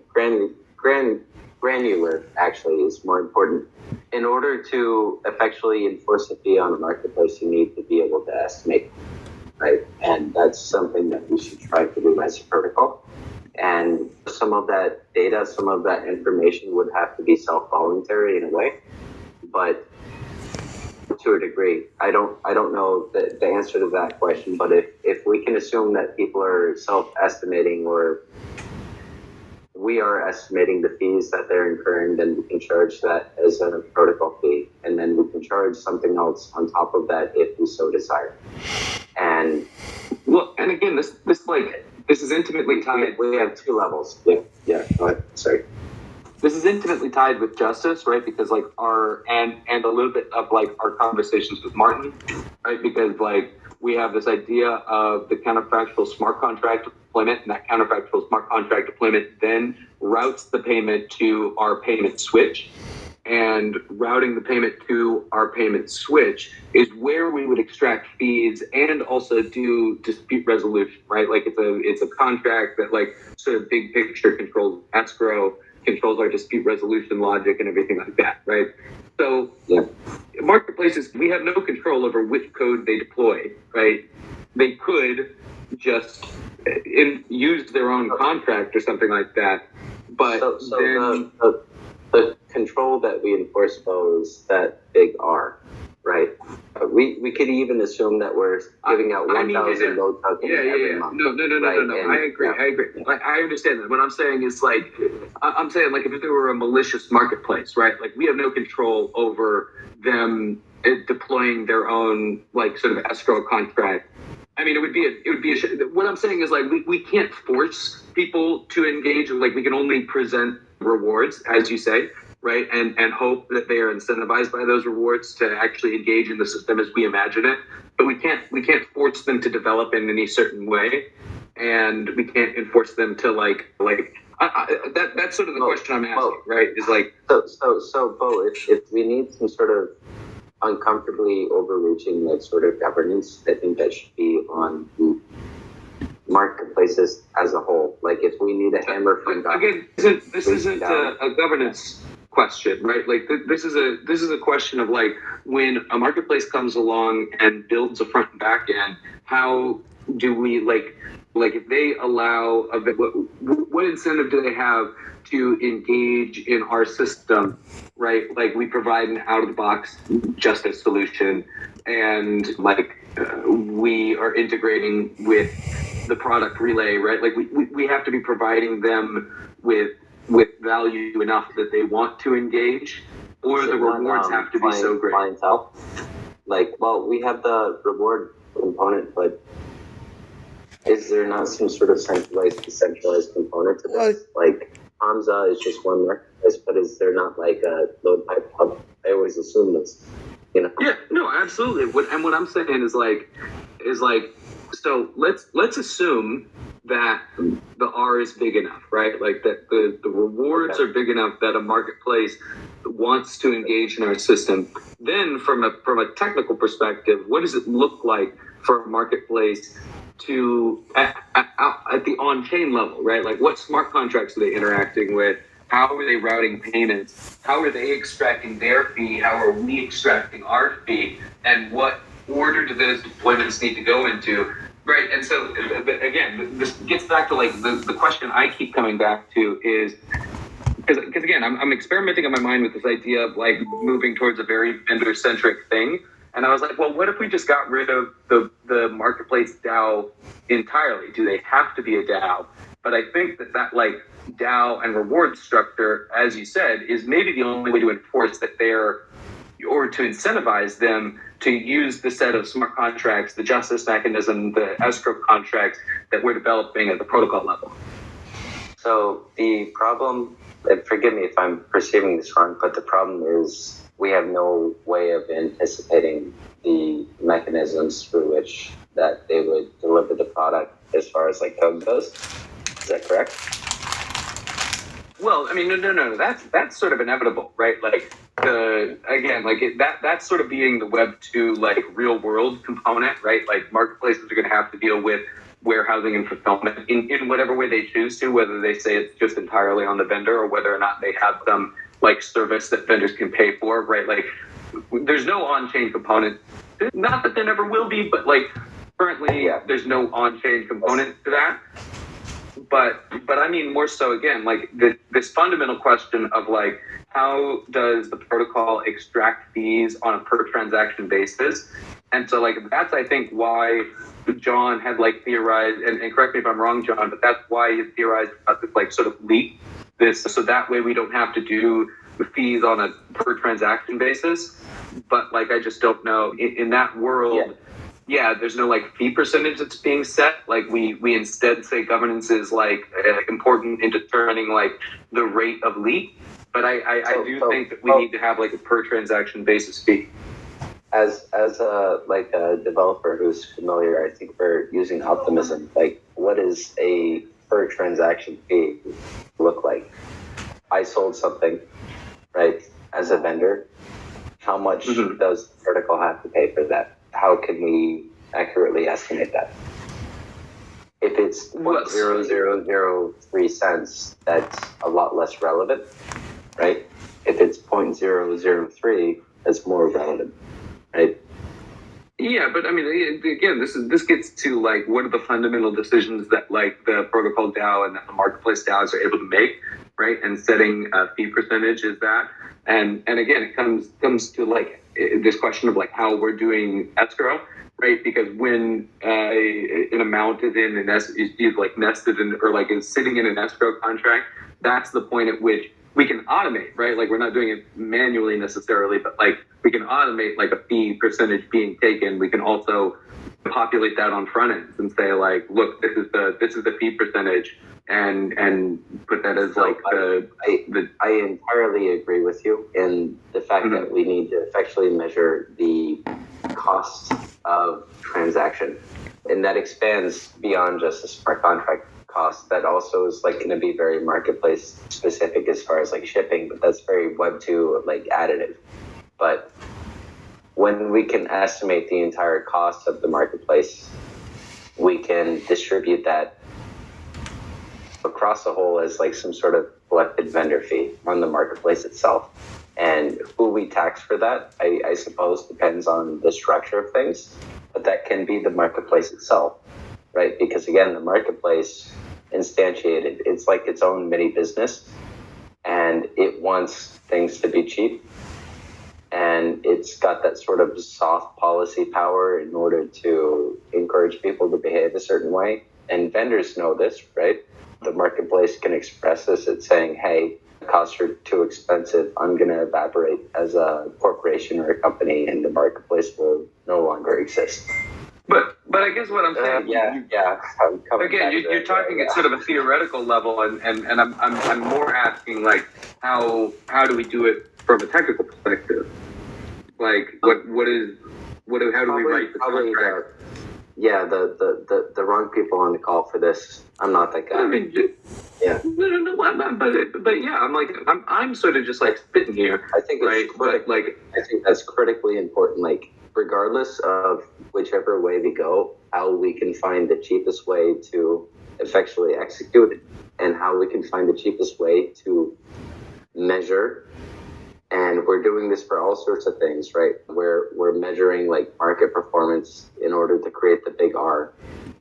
granular actually is more important. In order to effectually enforce a fee on a marketplace, you need to be able to estimate, right? And that's something that we should try to do as a protocol. And some of that data, some of that information would have to be self-voluntary in a way, but to a degree, I don't know the answer to that question. But if we can assume that people are self-estimating, or we are estimating the fees that they're incurring, then we can charge that as a protocol fee, and then we can charge something else on top of that if we so desire. And well, and again, this is intimately tied. We have two levels. Yeah. Go ahead. Sorry. This is intimately tied with justice, right? Because like and a little bit of like our conversations with Martin, right? Because like we have this idea of the counterfactual smart contract deployment, and that counterfactual smart contract deployment then routes the payment to our payment switch. And routing the payment to our payment switch is where we would extract fees and also do dispute resolution, right? Like it's a contract that like sort of big picture controls escrow, controls our dispute resolution logic and everything like that, right? So marketplaces, we have no control over which code they deploy, right? They could just use their own contract or something like that, but the control that we enforce is that big R, right? We could even assume that we're giving out 1,000 load tokens every month. No. Right? I agree. Like, I understand that. What I'm saying is like, I'm saying like if there were a malicious marketplace, right? Like we have no control over them deploying their own like sort of escrow contract. I mean, it would be what I'm saying is like we can't force people to engage. Like we can only present rewards, as you say, right? And hope that they are incentivized by those rewards to actually engage in the system as we imagine it. But we can't force them to develop in any certain way, and we can't enforce them to that's sort of the question I'm asking, right? Is like so Bo, if we need some sort of uncomfortably overreaching like sort of governance, I think that should be on the marketplaces as a whole. Like if we need a hammer from God, again, this isn't a governance question, right? Like this is a question of like when a marketplace comes along and builds a front and back end, how do we like if they allow what incentive do they have to engage in our system, right? Like we provide an out of the box justice solution, and like we are integrating with the product relay, right? Like we have to be providing them with value enough that they want to engage, or the rewards have to be so great. Clientele? Like, well, we have the reward component, but is there not some sort of centralized, decentralized component to this? Like, Hamza is just one marketplace, but is there not like a Loadpipe hub? I always assume this, you know? Yeah, no, absolutely. What I'm saying is like, so let's assume that the R is big enough, right? Like that the rewards are big enough that a marketplace wants to engage in our system. Then from a technical perspective, what does it look like for a marketplace to at the on-chain level, right? Like what smart contracts are they interacting with? How are they routing payments? How are they extracting their fee? How are we extracting our fee? And what order do those deployments need to go into? Right, and so again, this gets back to like the question I keep coming back to is because again, I'm experimenting in my mind with this idea of like moving towards a very vendor-centric thing, and I was like, well, what if we just got rid of the marketplace DAO entirely? Do they have to be a DAO? But I think that like DAO and reward structure, as you said, is maybe the only way to enforce that or to incentivize them to use the set of smart contracts, the justice mechanism, the escrow contracts that we're developing at the protocol level. So the problem, and forgive me if I'm perceiving this wrong, but the problem is we have no way of anticipating the mechanisms through which that they would deliver the product as far as like code goes. Is that correct? Well, I mean, no. That's sort of inevitable, right? Like that's sort of being the Web 2 like real world component, right? Like marketplaces are going to have to deal with warehousing and fulfillment in whatever way they choose to, whether they say it's just entirely on the vendor or whether or not they have some like service that vendors can pay for, right? Like there's no on-chain component. Not that there never will be, but like currently there's no on-chain component to that. But I mean more so again, like this fundamental question of like, how does the protocol extract fees on a per transaction basis? And so like, that's, I think, why John had like theorized, and correct me if I'm wrong, John, but that's why he theorized about this like sort of leak this, so that way we don't have to do the fees on a per transaction basis. But like, I just don't know in that world. Yeah, there's no like fee percentage that's being set. Like we instead say governance is like important in determining like the rate of leak. But I do think that we need to have like a per transaction basis fee. As a developer who's familiar, I think we're using optimism. Like, what does a per transaction fee look like? I sold something, right, as a vendor. How much does the protocol have to pay for that? How can we accurately estimate that? If it's 0.0003 cents, that's a lot less relevant, right? If it's 0.003, that's more relevant, right? Yeah, but I mean, again, this gets to like, what are the fundamental decisions that like the protocol DAO and the marketplace DAOs are able to make, right? And setting a fee percentage is that. And again, it comes to like this question of like how we're doing escrow, right? Because when an amount is in is like nested in, or like is sitting in an escrow contract, that's the point at which we can automate, right? Like we're not doing it manually necessarily, but like we can automate like a fee percentage being taken. We can also populate that on front ends and say like, look, this is the fee percentage, and put that as like I entirely agree with you in the fact that we need to effectively measure the cost of transaction, and that expands beyond just the smart contract cost. That also is like going to be very marketplace specific as far as like shipping, but that's very Web 2 like additive. But when we can estimate the entire cost of the marketplace, we can distribute that across the whole as like some sort of collected vendor fee on the marketplace itself. And who we tax for that, I suppose, depends on the structure of things, but that can be the marketplace itself, right? Because again, the marketplace instantiated, it's like its own mini business, and it wants things to be cheap. And it's got that sort of soft policy power in order to encourage people to behave a certain way. And vendors know this, right? The marketplace can express this at saying, hey, the costs are too expensive. I'm going to evaporate as a corporation or a company, and the marketplace will no longer exist. But I guess what I'm saying, again, you're talking at sort of a theoretical level, and I'm more asking like, how do we do it from a technical perspective? Like how do we write the contract? The wrong people on the call for this. I'm not that guy. I mean, but yeah, I'm sort of just like spitting here. I think I think that's critically important. Like, regardless of whichever way we go, how we can find the cheapest way to effectually execute it, and how we can find the cheapest way to measure. And we're doing this for all sorts of things, right? We're measuring like market performance in order to create the big R,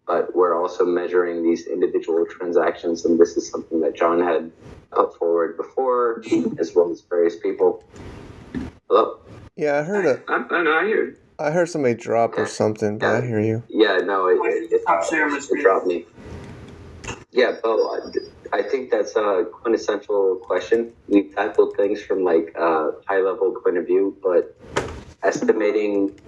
but we're also measuring these individual transactions. And this is something that John had put forward before, as well as various people. Hello? Yeah, I heard I hear. I heard somebody drop or something, but I hear you. Yeah, no, it dropped me. Yeah, Bo, I think that's a quintessential question. We've tackled things from like a high-level point of view, but estimating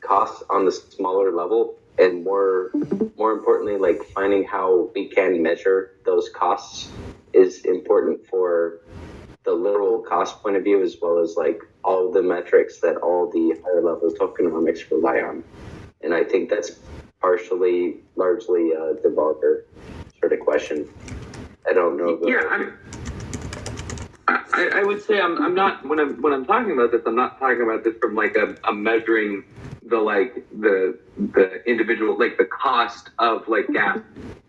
costs on the smaller level and more importantly, like finding how we can measure those costs is important for the literal cost point of view, as well as like all the metrics that all the higher level tokenomics rely on. And I think that's largely a developer sort of question. I don't know. I would say I'm not when I'm talking about this, I'm not talking about this from like a measuring the individual, like the cost of like gas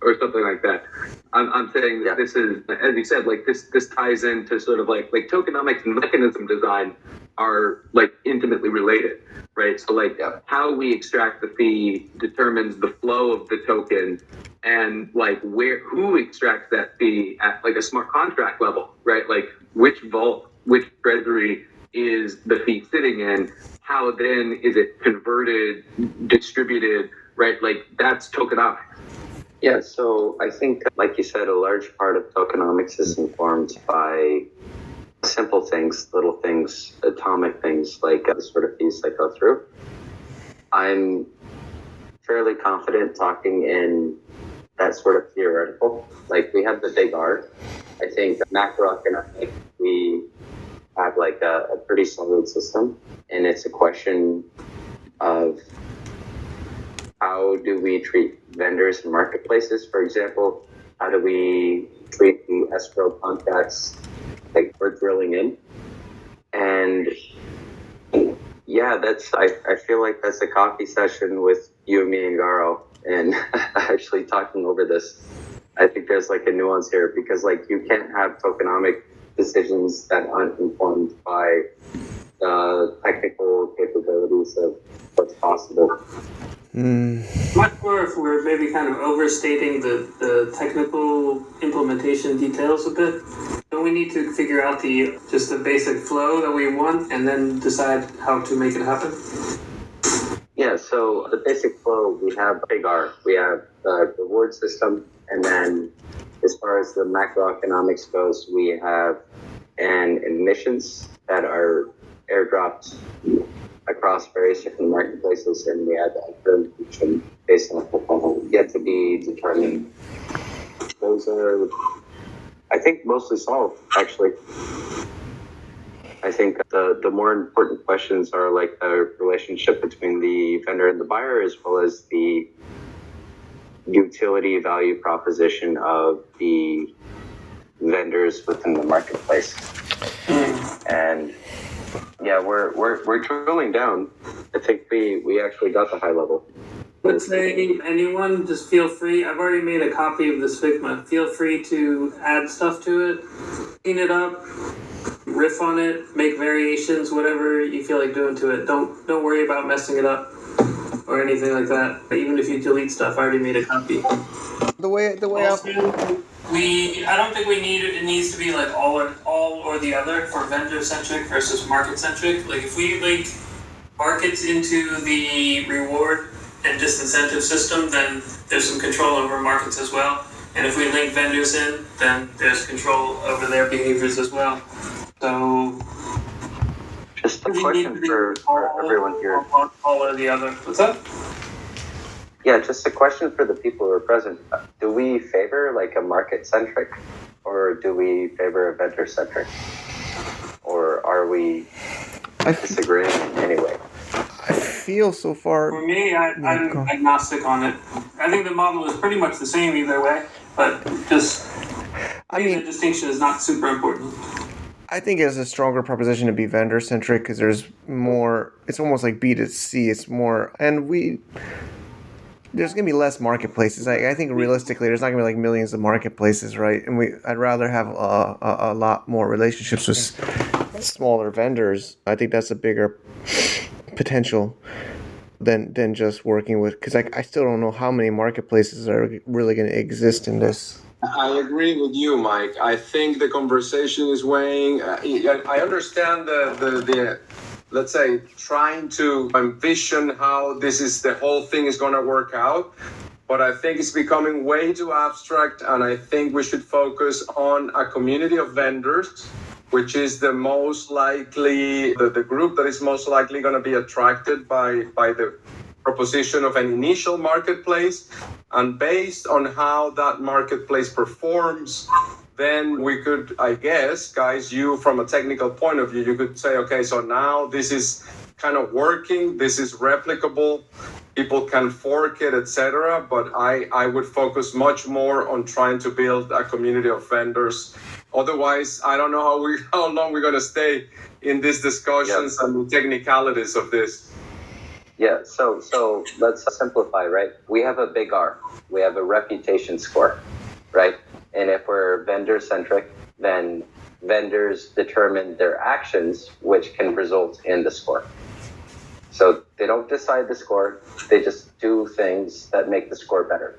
or something like that. I'm saying that this is, as you said, like this ties into sort of like tokenomics and mechanism design are like intimately related, right? So like how we extract the fee determines the flow of the token, and like who extracts that fee at like a smart contract level, right? Like which vault, which treasury is the fee sitting in? How then is it converted, distributed, right? Like that's tokenomics. Yeah, so I think, like you said, a large part of tokenomics is informed by simple things, little things, atomic things, like the sort of fees that go through. I'm fairly confident talking in that sort of theoretical. Like we have the big R. I think macroeconomic, we have like a pretty solid system, and it's a question of how do we treat vendors and marketplaces, for example? How do we treat the escrow contracts like we're drilling in? And yeah, I feel like that's a coffee session with you, me, and Garo, and actually talking over this. I think there's like a nuance here, because like you can't have tokenomic decisions that aren't informed by the technical capabilities of what's possible. I'm not sure if we're maybe kind of overstating the technical implementation details a bit. Don't we need to figure out just the basic flow that we want and then decide how to make it happen? Yeah, so the basic flow, we have big R, we have the reward system, and then as far as the macroeconomics goes, we have emissions that are airdropped across various different marketplaces, and we have information based on a proposal yet to be determined. Those are, I think, mostly solved, actually. I think the more important questions are like the relationship between the vendor and the buyer, as well as the utility value proposition of the vendors within the marketplace. And yeah, we're drilling down. I think we actually got the high level. Let's say anyone, just feel free. I've already made a copy of this figma. Feel free to add stuff to it, clean it up, riff on it, make variations, whatever you feel like doing to it. Don't worry about messing it up or anything like that. Even if you delete stuff, I already made a copy. The way also, I don't think it needs to be like all or the other for vendor centric versus market centric. Like if we link markets into the reward and disincentive system, then there's some control over markets as well. And if we link vendors in, then there's control over their behaviors as well. So just a question for everyone here. All or the other. What's up? Yeah, just a question for the people who are present. Do we favor like a market-centric, or do we favor a vendor-centric? Or are we disagreeing in any way? I feel so far... For me, I'm agnostic on it. I think the model is pretty much the same either way, but just... the distinction is not super important. I think it's a stronger proposition to be vendor-centric, because there's more... It's almost like B2C. It's more... And there's going to be less marketplaces. I think realistically, there's not going to be like millions of marketplaces, right? And I'd rather have a lot more relationships with smaller vendors. I think that's a bigger potential than just working with, because I still don't know how many marketplaces are really going to exist in this. I agree with you, Mike. I think the conversation is weighing. I understand the let's say, trying to envision how the whole thing is going to work out. But I think it's becoming way too abstract, and I think we should focus on a community of vendors, which is the most likely, the group that is most likely going to be attracted by the proposition of an initial marketplace, and based on how that marketplace performs, then we could, I guess, guys, you from a technical point of view, you could say, okay, so now this is kind of working, this is replicable, people can fork it, etc. But I would focus much more on trying to build a community of vendors. Otherwise, I don't know how long we're going to stay in these discussions and the technicalities of this. Yeah, so let's simplify, right? We have a big R. We have a reputation score, right? And if we're vendor-centric, then vendors determine their actions, which can result in the score. So they don't decide the score, they just do things that make the score better.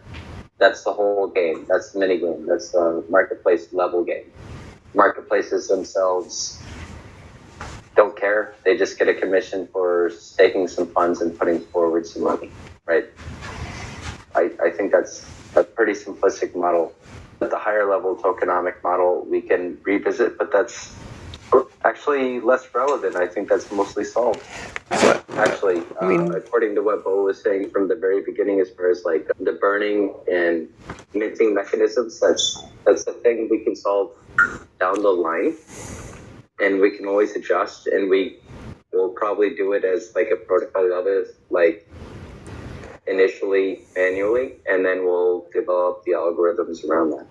That's the whole game. That's the mini game. That's the marketplace level game. Marketplaces themselves don't care. They just get a commission for staking some funds and putting forward some money, right? I think that's a pretty simplistic model. At the higher level tokenomic model, we can revisit, but that's actually less relevant. I think that's mostly solved. Actually, according to what Bo was saying from the very beginning, as far as like the burning and minting mechanisms, that's the thing we can solve down the line, and we can always adjust, and we will probably do it as like a protocol level, like initially manually, and then we'll develop the algorithms around that.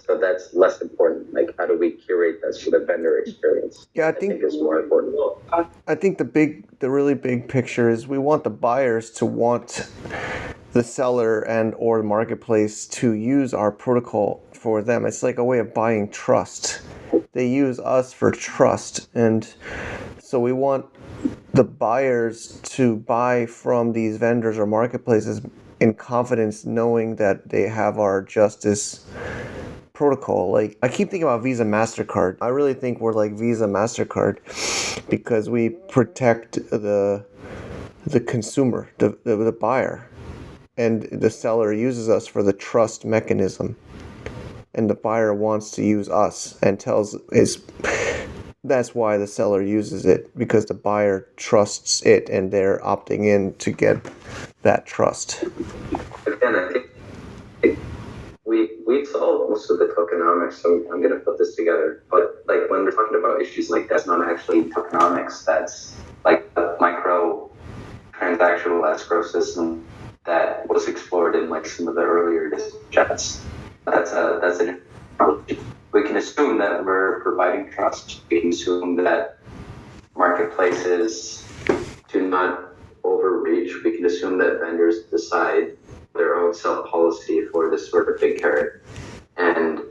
So that's less important. Like, how do we curate that for the vendor experience? Yeah, I think is more important. I think the really big picture is we want the buyers to want the seller and or the marketplace to use our protocol for them. It's like a way of buying trust. They use us for trust, and so we want the buyers to buy from these vendors or marketplaces in confidence, knowing that they have our justice protocol. Like, I keep thinking about Visa, MasterCard. I really think we're like Visa, MasterCard because we protect the consumer, the buyer, and the seller uses us for the trust mechanism, and the buyer wants to use us and that's why the seller uses it, because the buyer trusts it and they're opting in to get that trust. Again, I think we've solved most of the tokenomics, so I'm going to put this together. But like when we're talking about issues like that's not actually tokenomics, that's like a micro transactional escrow system that was explored in like some of the earlier discussions. That's an we can assume that we're providing trust. We can assume that marketplaces do not overreach. We can assume that vendors decide their own self-policy for this sort of big carrot. And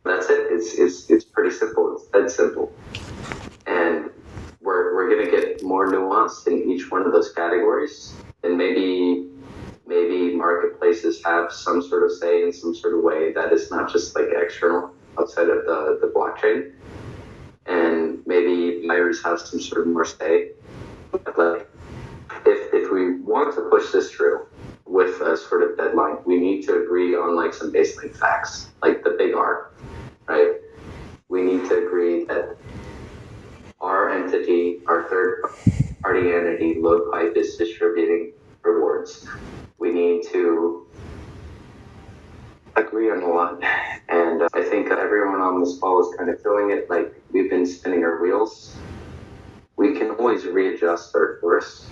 that's it. It's pretty simple. It's that simple. And we're going to get more nuance in each one of those categories. And maybe marketplaces have some sort of say in some sort of way that is not just like external outside of the blockchain, and maybe buyers have some sort of more say. Like, if we want to push this through with a sort of deadline, we need to agree on like some baseline facts, like the big R, right? We need to agree that our entity, our third-party entity, Loadpipe, is distributing rewards. We need to agree on a lot, and I think everyone on this call is kind of feeling it. Like, we've been spinning our wheels. We can always readjust our course.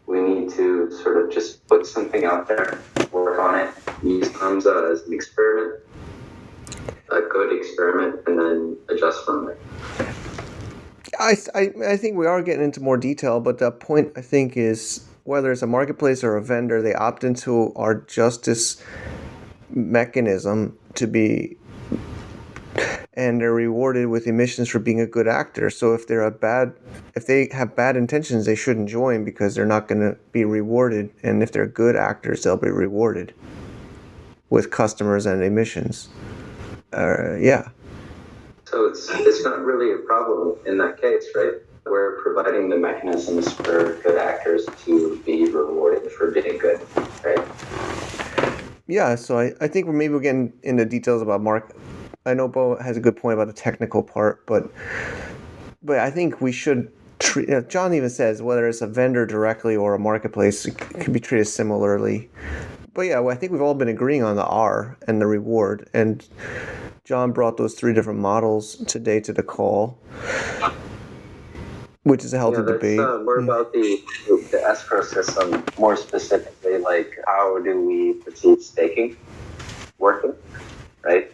We need to sort of just put something out there, work on it, use Hamza as an experiment, a good experiment, and then adjust from there. I think we are getting into more detail, but the point I think is whether it's a marketplace or a vendor, they opt into our justice mechanism and they're rewarded with emissions for being a good actor. So if they have bad intentions, they shouldn't join because they're not going to be rewarded. And if they're good actors, they'll be rewarded with customers and emissions. Yeah. So it's not really a problem in that case, right? We're providing the mechanisms for good actors to be rewarded for being good, right? Yeah, so I think we're getting into details about I know Bo has a good point about the technical part, but I think we should John even says whether it's a vendor directly or a marketplace, it can be treated similarly. But yeah, well, I think we've all been agreeing on the R and the reward. And John brought those 3 different models today to the call, which is a healthy debate. More about the escrow system, more specifically, like how do we perceive staking working, right?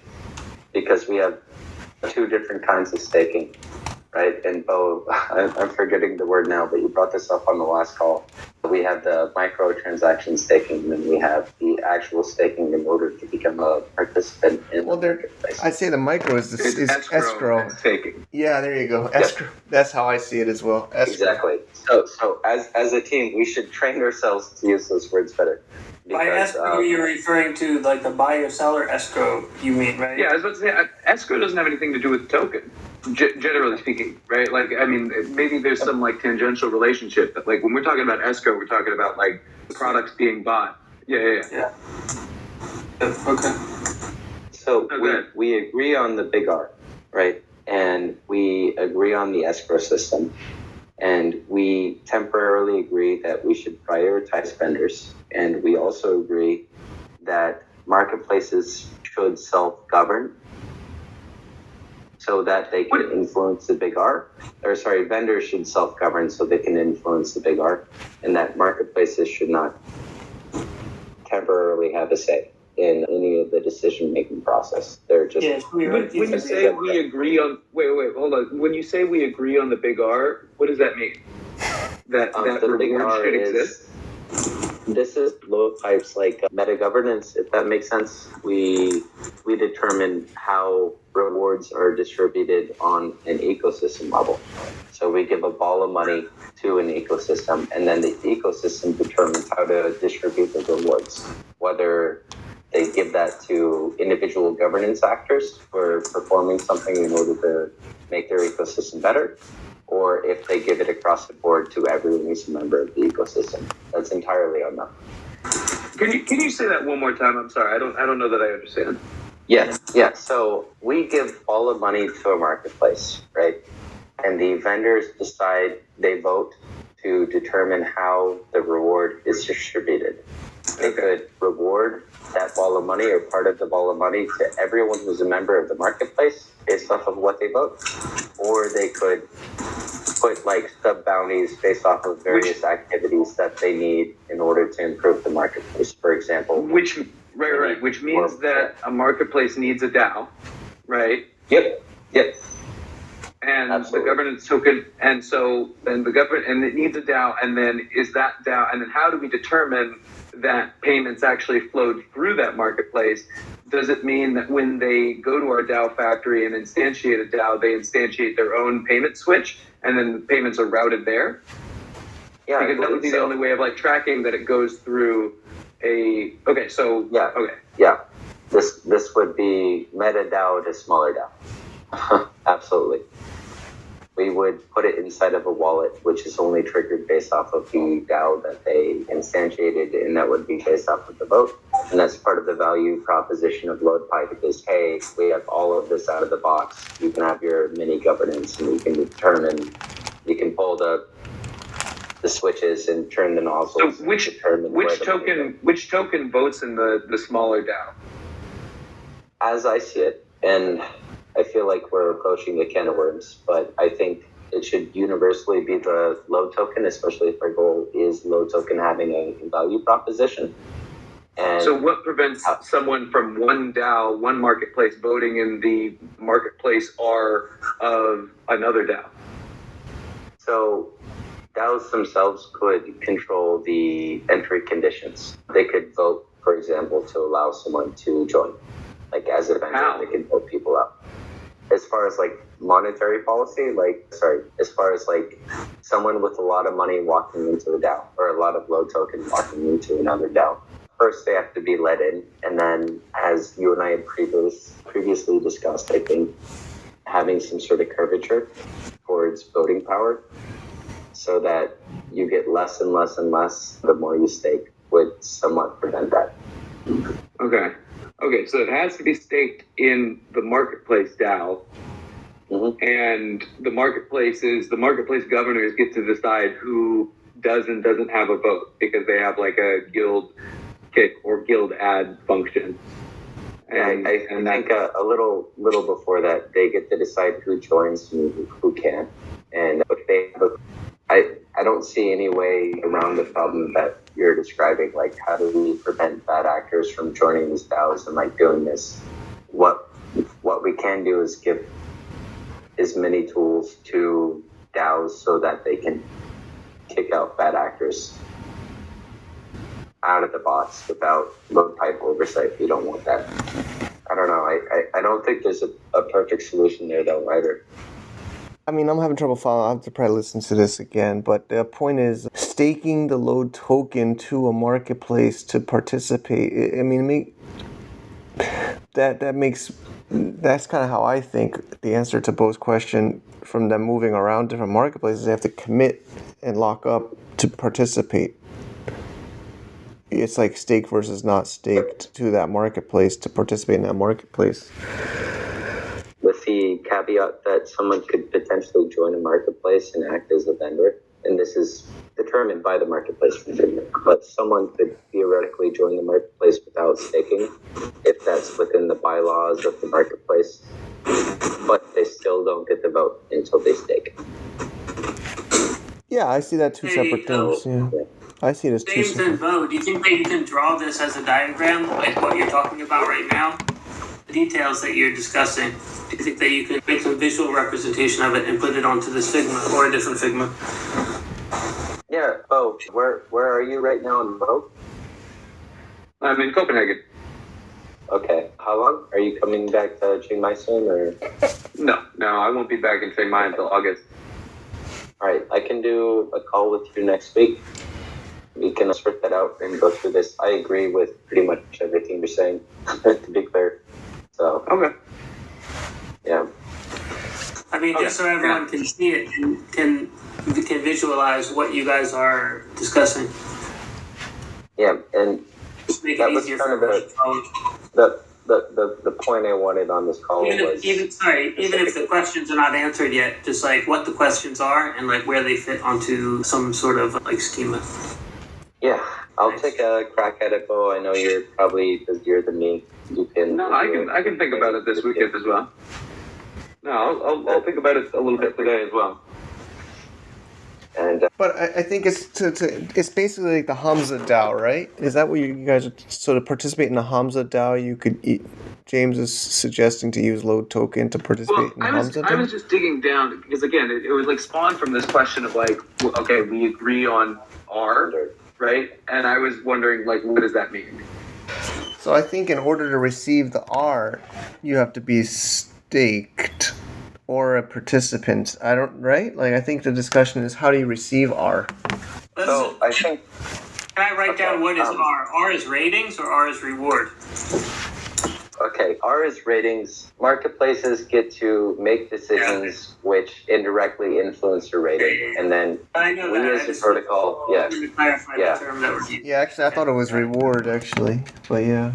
Because we have 2 different kinds of staking, right? And Bo, I'm forgetting the word now, but you brought this up on the last call. We have the microtransaction staking, and then we have the actual staking in order to become a participant in the marketplace. I'd say the micro is escrow. Staking. Yeah, there you go. Escrow. Yep. That's how I see it as well. Escrow. Exactly. So as a team, we should train ourselves to use those words better. By escrow, you're referring to like the buyer-seller escrow, you mean, right? Yeah, I was about to say, escrow doesn't have anything to do with the token, generally speaking, right? Like, I mean, maybe there's some like tangential relationship, but like when we're talking about escrow, we're talking about like products being bought. Yeah. Okay. So we agree on the big R, right? And we agree on the escrow system. And we temporarily agree that we should prioritize vendors. And we also agree that marketplaces should self-govern so that they can influence the big R. Vendors should self-govern so they can influence the big R. And that marketplaces should not temporarily have a say in any of the decision-making process. They're just... Yes, when you say we agree on... Wait, hold on. When you say we agree on the big R, what does that mean? That the big reward R should exist? This is Loadpipe's like meta governance, if that makes sense. We determine how rewards are distributed on an ecosystem level. So we give a ball of money to an ecosystem, and then the ecosystem determines how to distribute the rewards, whether they give that to individual governance actors for performing something in order to make their ecosystem better, or if they give it across the board to everyone who's a member of the ecosystem. That's entirely on them. Can you say that one more time? I'm sorry, I don't know that I understand. Yeah. So we give all the money to a marketplace, right? And the vendors decide, they vote to determine how the reward is distributed. They could reward that ball of money or part of the ball of money to everyone who's a member of the marketplace based off of what they vote, or they could put like sub bounties based off of various activities that they need in order to improve the marketplace. For example, which means that a marketplace needs a DAO, right? Yep. And Absolutely. The governance token, and so then and it needs a DAO, and then is that DAO, and then how do we determine that payments actually flowed through that marketplace? Does it mean that when they go to our DAO factory and instantiate a DAO, they instantiate their own payment switch, and then payments are routed there? Yeah, because that would be the only way of like tracking that it goes through a. Okay, so yeah. This would be meta DAO to smaller DAO. Absolutely. We would put it inside of a wallet, which is only triggered based off of the DAO that they instantiated, and that would be based off of the vote. And that's part of the value proposition of Loadpipe is, hey, we have all of this out of the box. You can have your mini governance, and you can pull the switches and turn the nozzles. So which token votes in the smaller DAO? As I see it, and I feel like we're approaching a can of worms, but I think it should universally be the load token, especially if our goal is load token having a value proposition. And so what prevents someone from one DAO, one marketplace, voting in the marketplace R of another DAO? So DAOs themselves could control the entry conditions. They could vote, for example, to allow someone to join. Like as a vendor, they can vote people out. As far as like monetary policy, as far as like someone with a lot of money walking into a DAO or a lot of load token walking into another DAO, first they have to be let in. And then as you and I had previously discussed, I think having some sort of curvature towards voting power so that you get less and less and less the more you stake would somewhat prevent that. Okay, so it has to be staked in the marketplace DAO, and the marketplace governors get to decide who does and doesn't have a vote because they have like a guild kick or guild add function. And I think a little before that, they get to decide who joins and who can't. And if they have I don't see any way around the problem that you're describing. Like, how do we prevent bad actors from joining these DAOs and like doing this? What we can do is give as many tools to DAOs so that they can kick out bad actors out of the box without Loadpipe oversight. You don't want that. I don't know. I don't think there's a perfect solution there though either. I mean, I'm having trouble following. I have to probably listen to this again. But the point is, staking the Load token to a marketplace to participate. I mean, that's kind of how I think the answer to Bo's question from them moving around different marketplaces. They have to commit and lock up to participate. It's like stake versus not staked to that marketplace to participate in that marketplace. With the caveat that someone could potentially join a marketplace and act as a vendor, and this is determined by the marketplace contributor, but someone could theoretically join the marketplace without staking, if that's within the bylaws of the marketplace, but they still don't get the vote until they stake. Yeah, I see that two separate things. Yeah. I see it as two James separate. and Bo, do you think that you can draw this as a diagram, like what you're talking about right now? The details that you're discussing, do you think that you could make some visual representation of it and put it onto this Figma or a different Figma? Yeah, Bo, where are you right now in Bo? I'm in Copenhagen. Okay, how long? Are you coming back to Chiang Mai soon, or? No, I won't be back in Chiang Mai until August. All right, I can do a call with you next week. We can sort that out and go through this. I agree with pretty much everything you're saying, to be clear. So, okay. Yeah. I mean, just so everyone can see it and can visualize what you guys are discussing. Yeah, and just make that it was easier kind for of the point I wanted on this call even was... even if the questions are not answered yet, just like what the questions are and like where they fit onto some sort of like schema. Yeah, I'll take a crack at it, Bo. I know you're probably busier than me. You can... No, I can think about it this weekend as well. No, I'll think about it a little bit today as well. And but I think it's it's basically like the Hamza DAO, right? Is that what you guys would sort of participate in the Hamza DAO? You could James is suggesting to use Load token to participate in the Hamza DAO. I was just digging down because again, it was like spawned from this question of like, okay, we agree on R, right? And I was wondering like, what does that mean? So I think in order to receive the R, you have to be staked or a participant. Right? Like, I think the discussion is how do you receive R? so I think... Can I write down what is R? R is ratings or R is reward? Okay, R is ratings. Marketplaces get to make decisions which indirectly influence your rating. And then we as a protocol... Yeah. The term that we're using. Yeah, actually, I thought it was reward, actually. But yeah.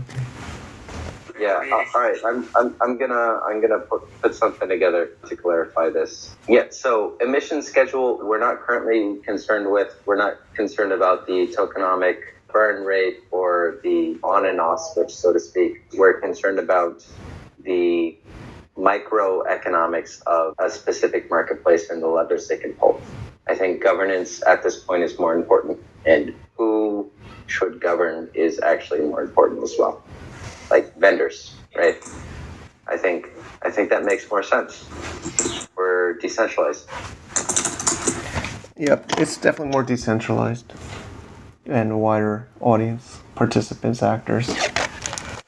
Yeah. All right. I'm gonna put something together to clarify this. Yeah. So emission schedule, we're not currently concerned with. We're not concerned about the tokenomic burn rate or the on and off switch, so to speak. We're concerned about the microeconomics of a specific marketplace and the levers they can pull. I think governance at this point is more important, and who should govern is actually more important as well. Like vendors, right? I think that makes more sense. We're decentralized. Yep, it's definitely more decentralized and a wider audience, participants, actors.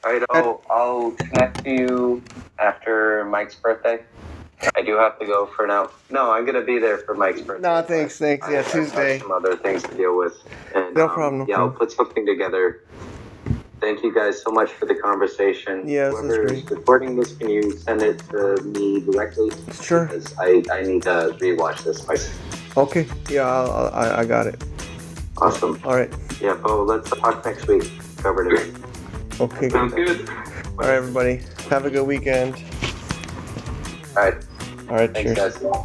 All right, I'll connect to you after Mike's birthday. I do have to go for now. No, I'm gonna be there for Mike's birthday. No, thanks. Yeah, Tuesday. I have some other things to deal with. And, no problem. I'll put something together. Thank you guys so much for the conversation. Yeah, whoever's recording this, can you send it to me directly? Sure. Because I need to rewatch this myself. Okay. Yeah, I got it. Awesome. All right. Yeah, Bo, let's talk next week. Covered it. Okay. Sounds good. All right, everybody. Have a good weekend. All right. All right, Thanks, cheers. guys.